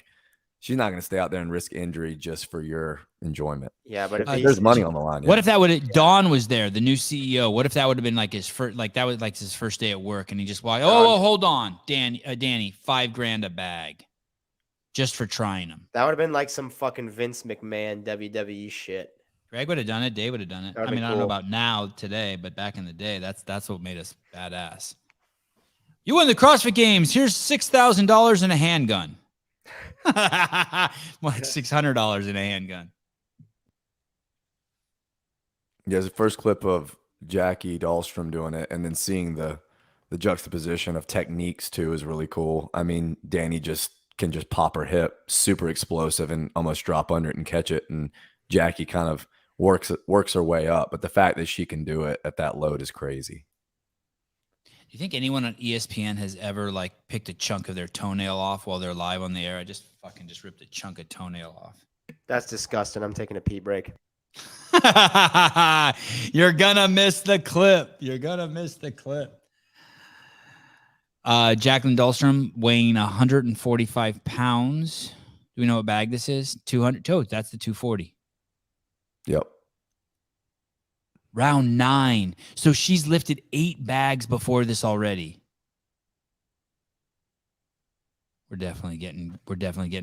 A: going to stay out there and risk injury just for your enjoyment.
D: Yeah, but if
A: There's money on the line.
B: What if that Don was there, the new CEO? What if that would have been like his first, like that was like his first day at work, and he just walked, hold on, Danny, $5,000 a bag, just for trying him.
D: That would have been like some fucking Vince McMahon WWE shit.
B: Greg would have done it. Dave would have done it. I mean, I don't know about now, today, but back in the day, that's what made us badass. You win the CrossFit Games. Here's $6,000 and a handgun. Like $600 in a handgun.
A: Yeah, the first clip of Jackie Dahlstrom doing it, and then seeing the juxtaposition of techniques too is really cool. I mean, Danny can just pop her hip, super explosive, and almost drop under it and catch it, and Jackie kind of works her way up. But the fact that she can do it at that load is crazy.
B: Do you think anyone on ESPN has ever like picked a chunk of their toenail off while they're live on the air? I just ripped a chunk of toenail off.
D: That's disgusting. I'm taking a pee break.
B: You're gonna miss the clip. Jacqueline Dahlstrom weighing 145 pounds. Do we know what bag this is? 200 toes. That's the 240.
A: Yep.
B: Round 9. So she's lifted 8 bags before this already. We're definitely getting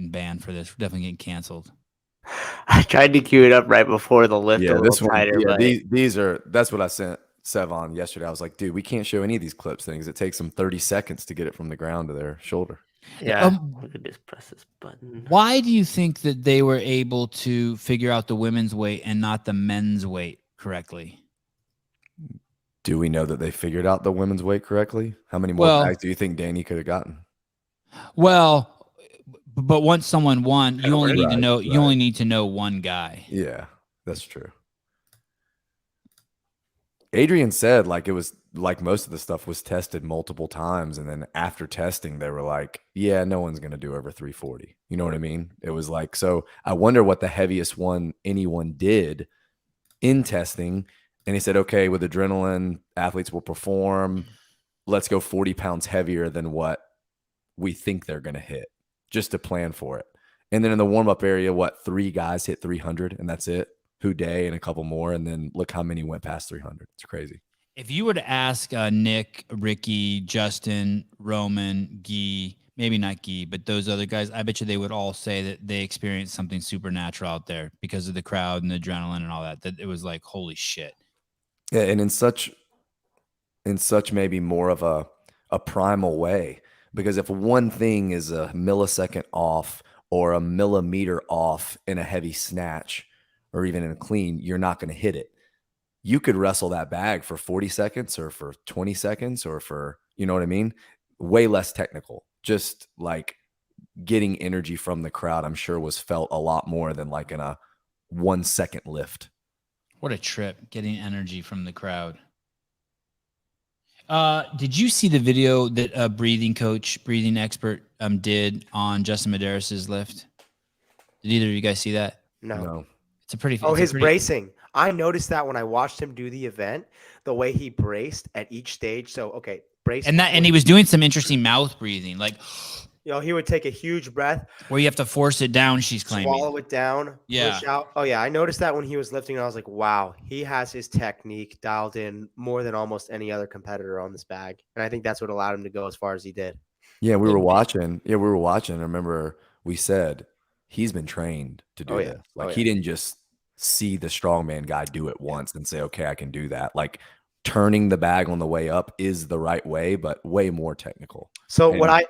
B: banned for this. We're definitely getting canceled.
C: I tried to cue it up right before the lift.
A: Yeah,
C: a
A: this
C: little
A: one.
C: tighter,
A: Yeah,
C: but
A: these are. That's what I sent Sevan yesterday. I was like, dude, we can't show any of these clips things. It takes them 30 seconds to get it from the ground to their shoulder.
C: Yeah, we could just press this button.
B: Why do you think that they were able to figure out the women's weight and not the men's weight correctly?
A: Do we know that they figured out the women's weight correctly? How many more bags do you think Danny could have gotten?
B: Well, but once someone won, you only need to know.
A: Right.
B: You only need to know one guy.
A: Yeah, that's true. Adrian said like it was like most of the stuff was tested multiple times, and then after testing, they were like, "Yeah, no one's gonna do over 340." You know what I mean? It was like, so I wonder what the heaviest one anyone did in testing. And he said, "Okay, with adrenaline, athletes will perform. Let's go 40 pounds heavier than what we think they're gonna hit, just to plan for it." And then in the warm up area, 3 guys hit 300, and that's it. Houdet and a couple more, and then look how many went past 300. It's crazy.
B: If you were to ask Nick, Ricky, Justin, Roman, Guy, maybe not Guy, but those other guys, I bet you they would all say that they experienced something supernatural out there because of the crowd and the adrenaline and all that. That it was like, holy shit.
A: Yeah, and in such maybe more of a primal way, because if one thing is a millisecond off or a millimeter off in a heavy snatch, or even in a clean, you're not going to hit it. You could wrestle that bag for 40 seconds or for 20 seconds or for, you know what I mean? Way less technical. Just like getting energy from the crowd, I'm sure was felt a lot more than like in a 1 second lift.
B: What a trip, getting energy from the crowd. Did you see the video that a breathing expert did on Justin Medeiros' lift? Did either of you guys see that?
D: No.
B: It's a pretty.
D: His bracing. I noticed that when I watched him do the event, the way he braced at each stage. So, okay, brace.
B: And he was doing some interesting mouth breathing, like,
D: he would take a huge breath
B: where you have to force it down. She's claiming.
D: Swallow it down.
B: Yeah.
D: Push out. Oh yeah, I noticed that when he was lifting. I was like, wow, he has his technique dialed in more than almost any other competitor on this bag, and I think that's what allowed him to go as far as he did.
A: Yeah, we were watching. I remember we said he's been trained to do this. Like he didn't just see the strongman guy do it once and say, okay, I can do that. Like turning the bag on the way up is the right way, but way more technical.
D: So what I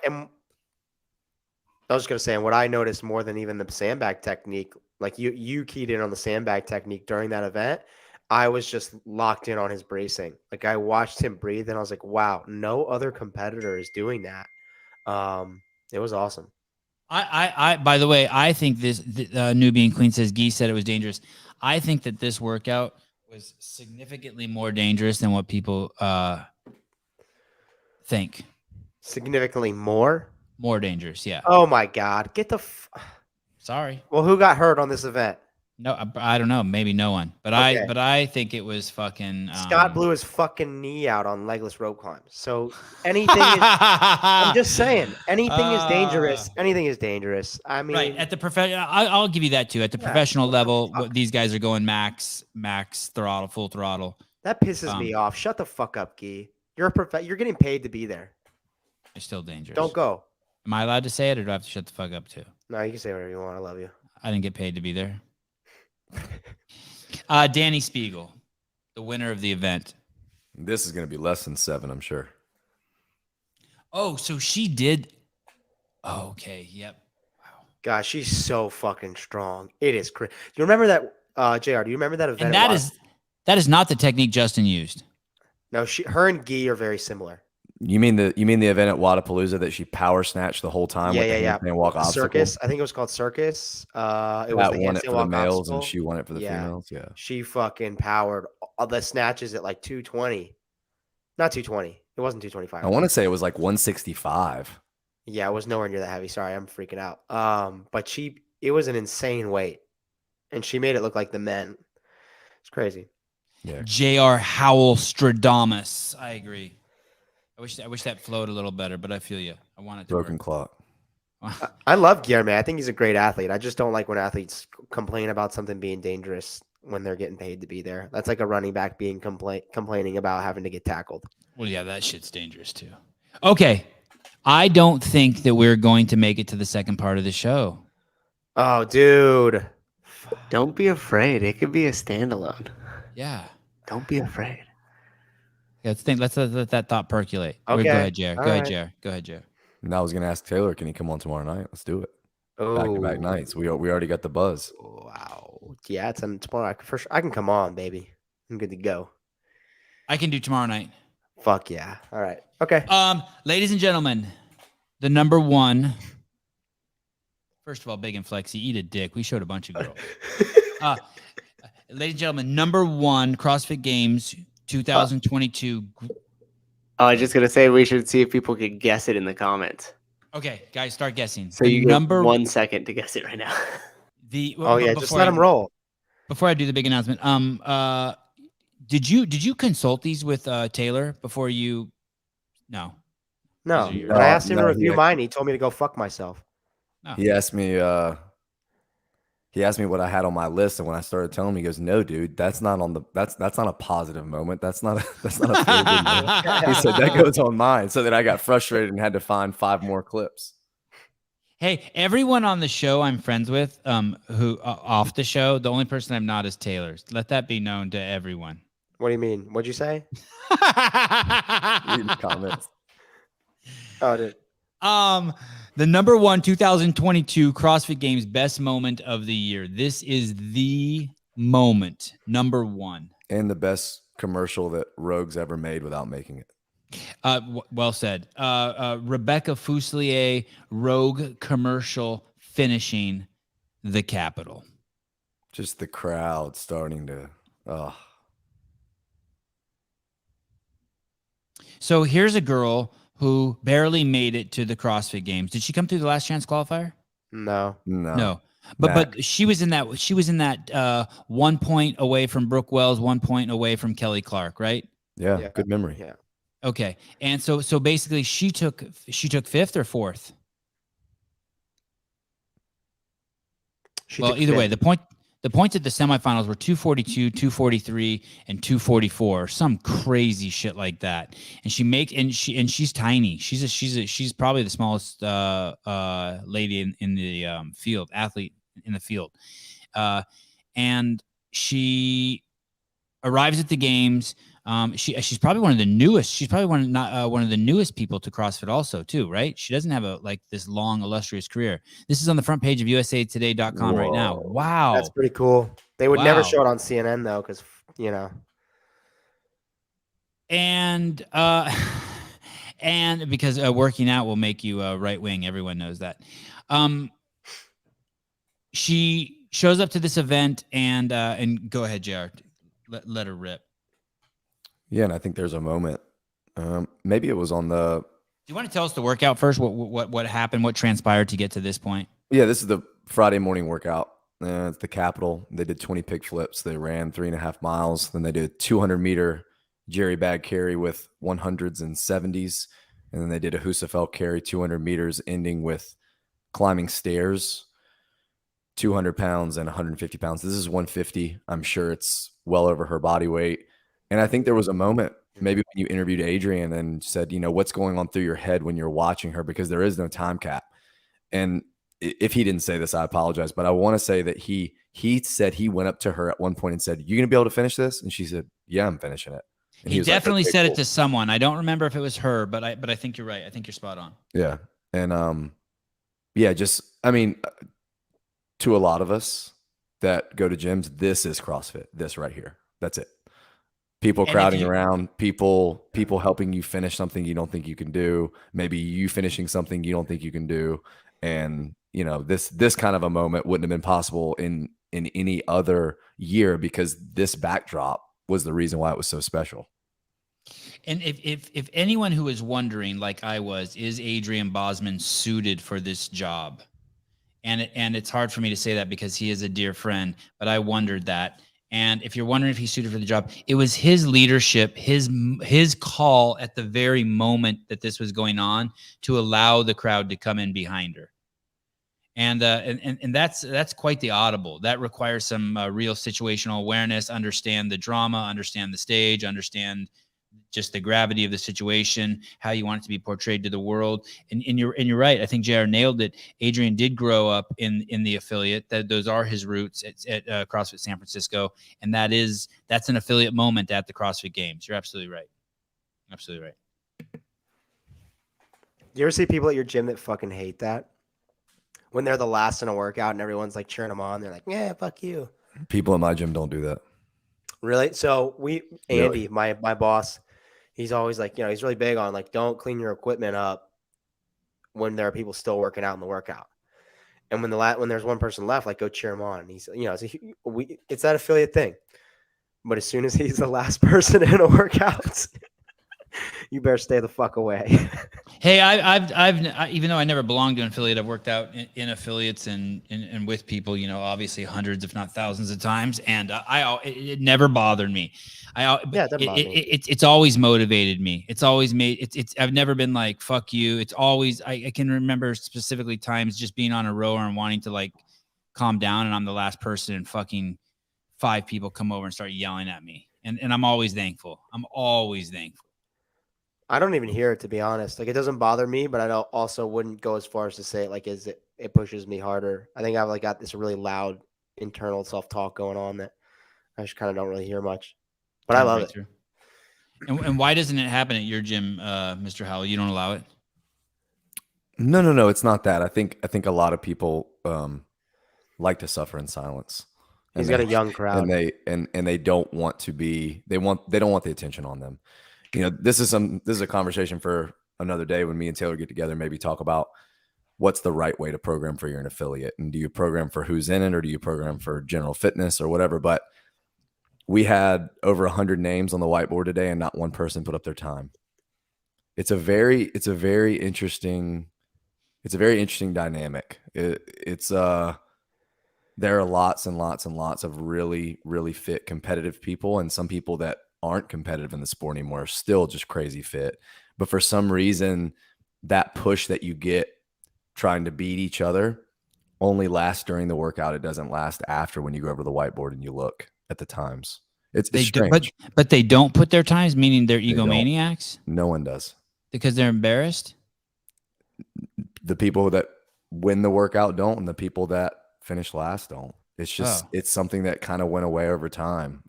D: was going to say, and what I noticed more than even the sandbag technique, like you keyed in on the sandbag technique during that event, I was just locked in on his bracing. Like I watched him breathe and I was like, wow, no other competitor is doing that. It was awesome.
B: I by the way, I think this Newbie and Clean says Guy said it was dangerous. I think that this workout was significantly more dangerous than what people think.
D: Significantly more
B: dangerous, yeah.
D: Oh my God, get the.
B: Sorry.
D: Well, who got hurt on this event?
B: No, I don't know. Maybe no one. But
D: Okay.
B: I think it was fucking.
D: Scott blew his fucking knee out on legless rope climbs. So anything is. I'm just saying, anything is dangerous. Anything is dangerous. I mean,
B: right at the professional. I'll give you that too. At the professional level, these guys are going max throttle, full throttle.
D: That pisses me off. Shut the fuck up, Guy. You're You're getting paid to be there.
B: It's still dangerous.
D: Don't go.
B: Am I allowed to say it, or do I have to shut the fuck up too?
D: No, you can say whatever you want. I love you.
B: I didn't get paid to be there. Danny Spiegel, the winner of the event.
A: This is going to be less than 7, I'm sure.
B: Oh, so she did. Oh, okay. Yep. Wow.
D: Gosh, she's so fucking strong. It is crazy. You remember that, JR? Do you remember that event?
B: And that is not the technique Justin used.
D: No, her and Guy are very similar.
A: You mean the event at Wadapalooza that she power snatched the whole time?
D: Yeah,
A: with the handstand walk obstacle?
D: Circus. I think it was called Circus. It was the
A: won it
D: handstand
A: for the
D: walk
A: males
D: obstacle.
A: and she won it for the females. Yeah,
D: she fucking powered all the snatches at like 220. Not 220. It wasn't 225.
A: I want to say it was like 165.
D: Yeah, it was nowhere near that heavy. Sorry, I'm freaking out. But it was an insane weight, and she made it look like the men. It's crazy.
A: Yeah.
B: J.R. Howell Stradamus. I agree. I wish that flowed a little better, but I feel you. I want it to
A: Broken
B: work.
A: clock.
D: I love Guillermo. I think he's a great athlete. I just don't like when athletes complain about something being dangerous when they're getting paid to be there. That's like a running back being complaining about having to get tackled.
B: Well, yeah, that shit's dangerous too. Okay. I don't think that we're going to make it to the second part of the show.
D: Oh, dude.
C: Don't be afraid. It could be a standalone.
B: Yeah.
C: Don't be afraid.
B: Let's think. Let's let that thought percolate.
D: Okay.
B: Go ahead, Jer.
D: All
B: Go ahead,
D: right.
B: Jer. Go ahead, Jer.
A: And I was going to ask Taylor, can he come on tomorrow night? Let's do it. Back-to-back
D: Oh,
A: nights. We already got the buzz.
D: wow. Yeah, it's tomorrow. I can come on, baby. I'm good to go.
B: I can do tomorrow night.
D: Fuck yeah. All right. Okay.
B: Ladies and gentlemen, the number one. First of all, Big and Flexi, eat a dick. We showed a bunch of girls. Ladies and gentlemen, number one CrossFit Games 2022.
C: I was just gonna say we should see if people could guess it in the comments.
B: Okay, guys, start guessing.
C: So you get 1 second to guess it right now.
D: Just let them roll.
B: Before I do the big announcement, did you consult these with Taylor before you? No.
D: No.
B: These are yours.
D: When I asked him to
A: No,
D: review
A: he-
D: mine, he told me to go fuck myself.
B: No.
A: He asked me what I had on my list, and when I started telling him, he goes, "No, dude, that's not a positive moment. That's not a feel good moment." He said that goes on mine. So then I got frustrated and had to find 5 more clips.
B: Hey, everyone on the show I'm friends with, who off the show, the only person I'm not is Taylor. Let that be known to everyone.
D: What do you mean? What'd you say?
A: Read the comments.
D: Oh, dude.
B: The number one 2022 CrossFit Games best moment of the year. This is the moment, number one.
A: And the best commercial that Rogue's ever made without making it.
B: Well said. Rebecca Fuselier Rogue commercial finishing the Capitol.
A: Just the crowd starting to,
B: So here's a girl who barely made it to the CrossFit Games. Did she come through the last chance qualifier?
D: No.
B: No. But she was in that 1 point away from Brooke Wells, 1 point away from Kelly Clark, right?
A: Yeah, good memory.
D: Yeah.
B: Okay. And so basically she took 5th or 4th. Well, either way, the points at the semifinals were 242, 243, and 244, some crazy shit like that. And she's tiny. She's probably the smallest lady in the field, athlete in the field. And she arrives at the games. She's probably one of the newest. She's probably one of the newest people to CrossFit also too, right? She doesn't have this long illustrious career. This is on the front page of USAtoday.com right now. Wow.
D: That's pretty cool. They would never show it on CNN though, because
B: And and because working out will make you right wing. Everyone knows that. She shows up to this event and go ahead, JR. Let her rip.
A: Yeah, and I think there's a moment. Maybe it was on the.
B: Do you want to tell us the workout first? What happened? What transpired to get to this point?
A: Yeah, this is the Friday morning workout. It's the Capitol. They did 20 pick flips. They ran 3.5 miles. Then they did a 200-meter jerry bag carry with 100s and 70s. And then they did a Husafel carry 200 meters, ending with climbing stairs, 200 pounds and 150 pounds. This is 150. I'm sure it's well over her body weight. And I think there was a moment, maybe when you interviewed Adrian and said, what's going on through your head when you're watching her, because there is no time cap. And if he didn't say this, I apologize, but I want to say that he said he went up to her at one point and said, "You going to be able to finish this?" And she said, "Yeah, I'm finishing it." And
B: he
A: was
B: definitely
A: like, "Okay,
B: said
A: cool."
B: it to someone. I don't remember if it was her, but I think you're right. I think you're spot on.
A: Yeah. And to a lot of us that go to gyms, this is CrossFit. This right here. That's it. People crowding around, people helping you finish something you don't think you can do. Maybe you finishing something you don't think you can do. And this kind of a moment wouldn't have been possible in any other year, because this backdrop was the reason why it was so special.
B: And if anyone who is wondering, like I was, is Adrian Bosman suited for this job? And it's hard for me to say that because he is a dear friend, but I wondered that. And if you're wondering if he's suited for the job, it was his leadership, his call at the very moment that this was going on to allow the crowd to come in behind her. And that's quite the audible. That requires some real situational awareness, understand the drama, understand the stage, understand just the gravity of the situation, how you want it to be portrayed to the world. And you're right. I think JR nailed it. Adrian did grow up in the affiliate. Those are his roots at CrossFit San Francisco. And that's an affiliate moment at the CrossFit Games. You're absolutely right. Absolutely right.
D: You ever see people at your gym that fucking hate that? When they're the last in a workout and everyone's like cheering them on, they're like, "Yeah, fuck you."
A: People in my gym don't do that.
D: Really? So Andy,
A: Really?
D: my boss, he's always like, he's really big on like, don't clean your equipment up when there are people still working out in the workout. And when there's one person left, like, go cheer him on. And he's, it's that affiliate thing. But as soon as he's the last person in a workout, you better stay the fuck away.
B: Hey, I've even though I never belonged to an affiliate, I've worked out in affiliates and with people, obviously hundreds, if not thousands of times. And it never bothered me. It's always motivated me. It's always I've never been like, fuck you. It's always, I can remember specifically times just being on a rower and wanting to like calm down. And I'm the last person and fucking 5 people come over and start yelling at me. And I'm always thankful. I'm always thankful.
D: I don't even hear it, to be honest. Like, it doesn't bother me, but I also wouldn't go as far as to say it like, it pushes me harder. I think I've like got this really loud internal self-talk going on that I just kind of don't really hear much, but I love it.
B: And why doesn't it happen at your gym, Mr. Howell? You don't allow it?
A: No. It's not that. I think a lot of people like to suffer in silence.
D: He's got a young crowd,
A: and they don't want to be. They don't want the attention on them. This is a conversation for another day when me and Taylor get together and maybe talk about what's the right way to program for your affiliate. And do you program for who's in it, or do you program for general fitness or whatever? But we had over 100 names on the whiteboard today and not one person put up their time. It's a very interesting dynamic. There are lots and lots and lots of really, really fit competitive people, and some people that aren't competitive in the sport anymore are still just crazy fit. But for some reason, that push that you get trying to beat each other only lasts during the workout. It doesn't last after, when you go over the whiteboard and you look at the times. It's strange.
B: But they don't put their times, meaning they're egomaniacs?
A: No one does.
B: Because they're embarrassed?
A: The people that win the workout don't, and the people that finish last don't. It's just it's something that kind of went away over time.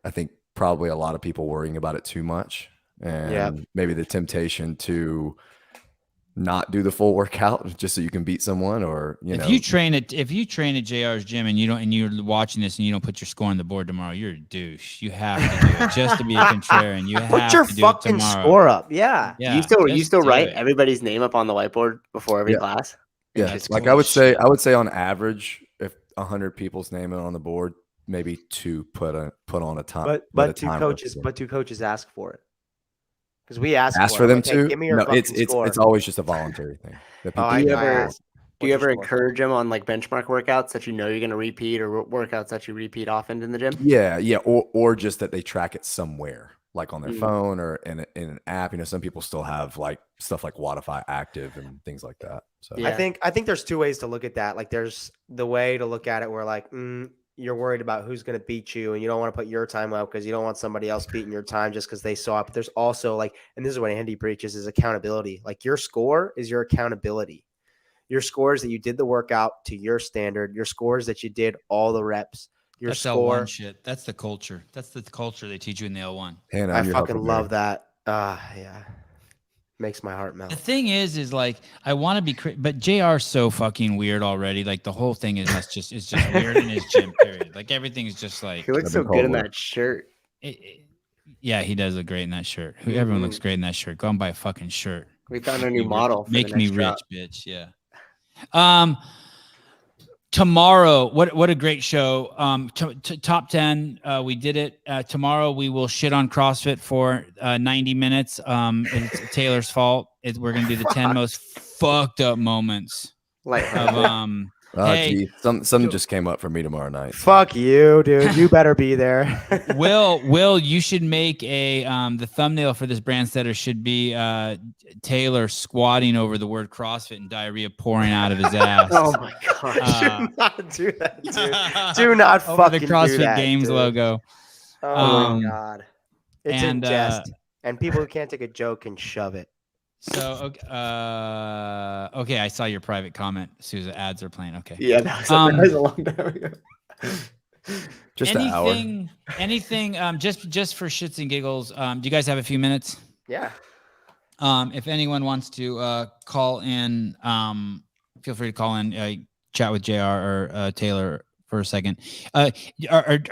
A: I think probably a lot of people worrying about it too much, and maybe the temptation to not do the full workout just so you can beat someone, or
B: if you train at JR's gym and you're watching this and you don't put your score on the board tomorrow, you're a douche. You have to do it just to be a contrarian. You
D: put
B: have
D: your
B: to do
D: fucking
B: it tomorrow.
D: score up. Yeah.
C: You still write everybody's name up on the whiteboard before every class?
A: Yeah. Like I would say on average, if 100 people's name are on the board, maybe 2 put on a time.
D: But two coaches ask for it. Because we ask
A: for them
D: like,
A: to.
D: hey, give me your score.
A: It's always just a voluntary thing.
C: Do you ever encourage them on like benchmark workouts that you're going to repeat, or workouts that you repeat often in the gym?
A: Yeah, or just that they track it somewhere, like on their phone or in an app. Some people still have like stuff like Wodify active and things like that. So
D: I think there's 2 ways to look at that. Like, there's the way to look at it where like you're worried about who's going to beat you, and you don't want to put your time up because you don't want somebody else beating your time just because they saw it. But there's also like, and this is what Andy preaches, is accountability. Like, your score is your accountability. Your score is that you did the workout to your standard. Your score is that you did all the reps. Your
B: That's
D: score.
B: L1 shit. That's the culture. That's the culture they teach you in the L1.
D: I fucking love that. Yeah. Makes my heart melt.
B: The thing is like, I want to be, but JR's so fucking weird already. Like, the whole thing is just weird in his gym, period. Like, everything is just like.
C: He looks so good in that shirt.
B: Yeah, he does look great in that shirt. Everyone looks great in that shirt. Go and buy a fucking shirt.
C: We found a new model.
B: Make me rich, bitch. Yeah. Tomorrow, what a great show. Top 10, we did it. Tomorrow we will shit on CrossFit for 90 minutes. It's Taylor's fault. We're gonna do the 10 most fucked up moments of
A: gee, something just came up for me tomorrow night.
D: Fuck you, dude. You better be there.
B: Will, you should make the thumbnail for this Brandstetter should be Taylor squatting over the word CrossFit and diarrhea pouring out of his ass.
D: Oh my god! Do not do that, dude. Do not fucking
B: the CrossFit
D: do that,
B: Games
D: dude.
B: logo.
D: Oh my god! It's in jest, and people who can't take a joke can shove it.
B: So, okay, I saw your private comment as soon as the ads are playing. Okay.
C: Yeah, that was a long time ago.
A: Just an hour.
B: Anything, just for shits and giggles. Do you guys have a few minutes?
D: Yeah.
B: If anyone wants to call in, feel free to call in, chat with JR or Taylor for a second. Are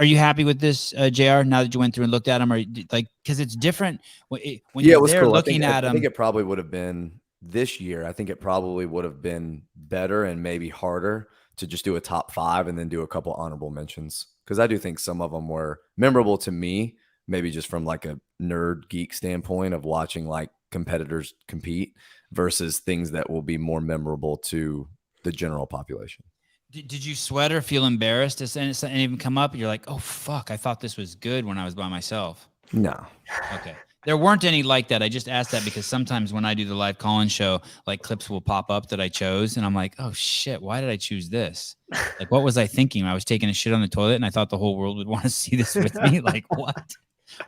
B: you happy with this, JR? Now that you went through and looked at them, or like, because it's different when you're there
A: cool.
B: looking at them.
A: I think it probably would have been this year. I think it probably would have been better and maybe harder to just do a top 5 and then do a couple honorable mentions, because I do think some of them were memorable to me, maybe just from like a nerd geek standpoint of watching like competitors compete versus things that will be more memorable to the general population.
B: Did you sweat or feel embarrassed? Does something even come up? You're like, oh, fuck, I thought this was good when I was by myself.
A: No.
B: Okay. There weren't any like that. I just asked that because sometimes when I do the live call-in show, like clips will pop up that I chose. And I'm like, oh, shit, why did I choose this? Like, what was I thinking? I was taking a shit on the toilet and I thought the whole world would want to see this with me. Like, what?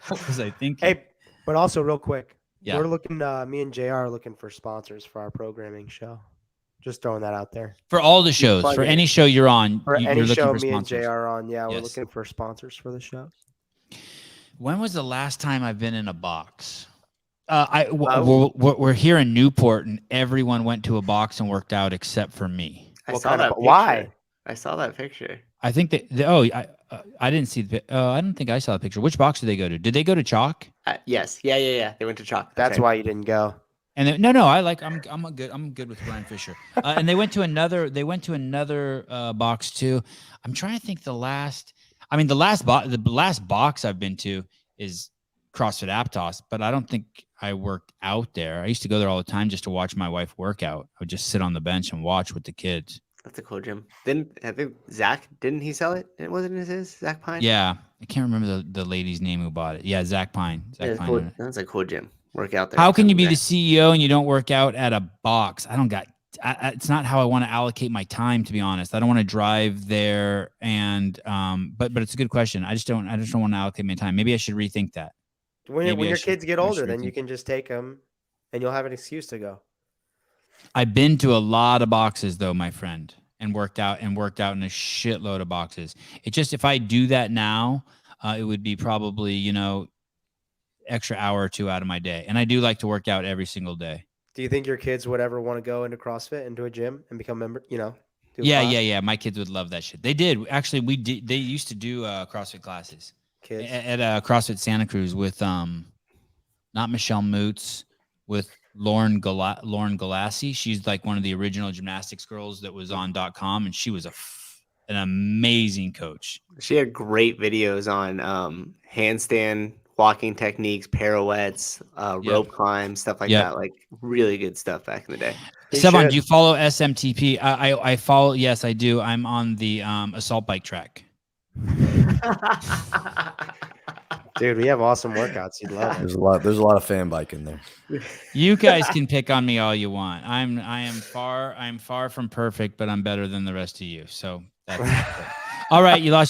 B: What was I thinking?
D: Hey, but also real quick,
B: Yeah.
D: we're looking, me and JR are looking for sponsors for our programming show. Just throwing that out there.
B: For all the shows, for any show you're on,
D: For
B: you're
D: any
B: looking
D: show
B: for
D: me and
B: sponsors.
D: JR are on, yeah, we're
B: Yes.
D: looking for sponsors for the show.
B: When was the last time I've been in a box? We're here in Newport, and everyone went to a box and worked out except for me.
C: I
D: What
C: saw
D: kind of-
C: that picture.
D: why?
C: I saw that picture.
B: I think I didn't see the. I don't think I saw the picture. Which box did they go to? Did they go to Chalk?
C: Yes. Yeah. They went to Chalk.
D: That's
C: right.
D: why you didn't go.
B: And they, no, I'm good with Brian Fisher. And they went to another box too. I'm trying to think the last box I've been to is CrossFit Aptos, but I don't think I worked out there. I used to go there all the time just to watch my wife work out. I would just sit on the bench and watch with the kids.
C: That's a cool gym. I think Zach, didn't he sell it? It wasn't his, Zach Pine?
B: Yeah. I can't remember the lady's name who bought it. Yeah, Zach Pine.
C: Yeah,
B: Zach
C: cool.
B: Pine.
C: That's a cool gym. Work out there.
B: How can you be the CEO and you don't work out at a box? It's not how I want to allocate my time, to be honest. I don't want to drive there and but it's a good question. I just don't want to allocate my time. Maybe I should rethink that.
D: When
B: Maybe
D: your
B: I should-
D: kids get
B: I
D: older,
B: should
D: then you
B: rethink.
D: can just take them and you'll have an excuse to go.
B: I've been to a lot of boxes though, my friend, and worked out in a shitload of boxes. It just, if I do that now, it would be probably, extra hour or 2 out of my day. And I do like to work out every single day.
D: Do you think your kids would ever want to go into CrossFit, into a gym and become member, do a
B: Yeah.
D: class?
B: My kids would love that shit. They did. Actually, they used to do CrossFit classes
D: Kids.
B: at CrossFit Santa Cruz with, not Michelle Moots, with Lauren Galassi. She's like one of the original gymnastics girls that was on .com, and she was an amazing coach.
C: She had great videos on handstand walking techniques, pirouettes, rope climbs, stuff like that. Like really good stuff back in the day.
B: Sevan, do you follow SMTP? I follow. Yes, I do. I'm on the assault bike track.
D: Dude, we have awesome workouts. You'd love it.
A: There's a lot of fan bike in there.
B: You guys can pick on me all you want. I'm far from perfect, but I'm better than the rest of you. So that's all right. You lost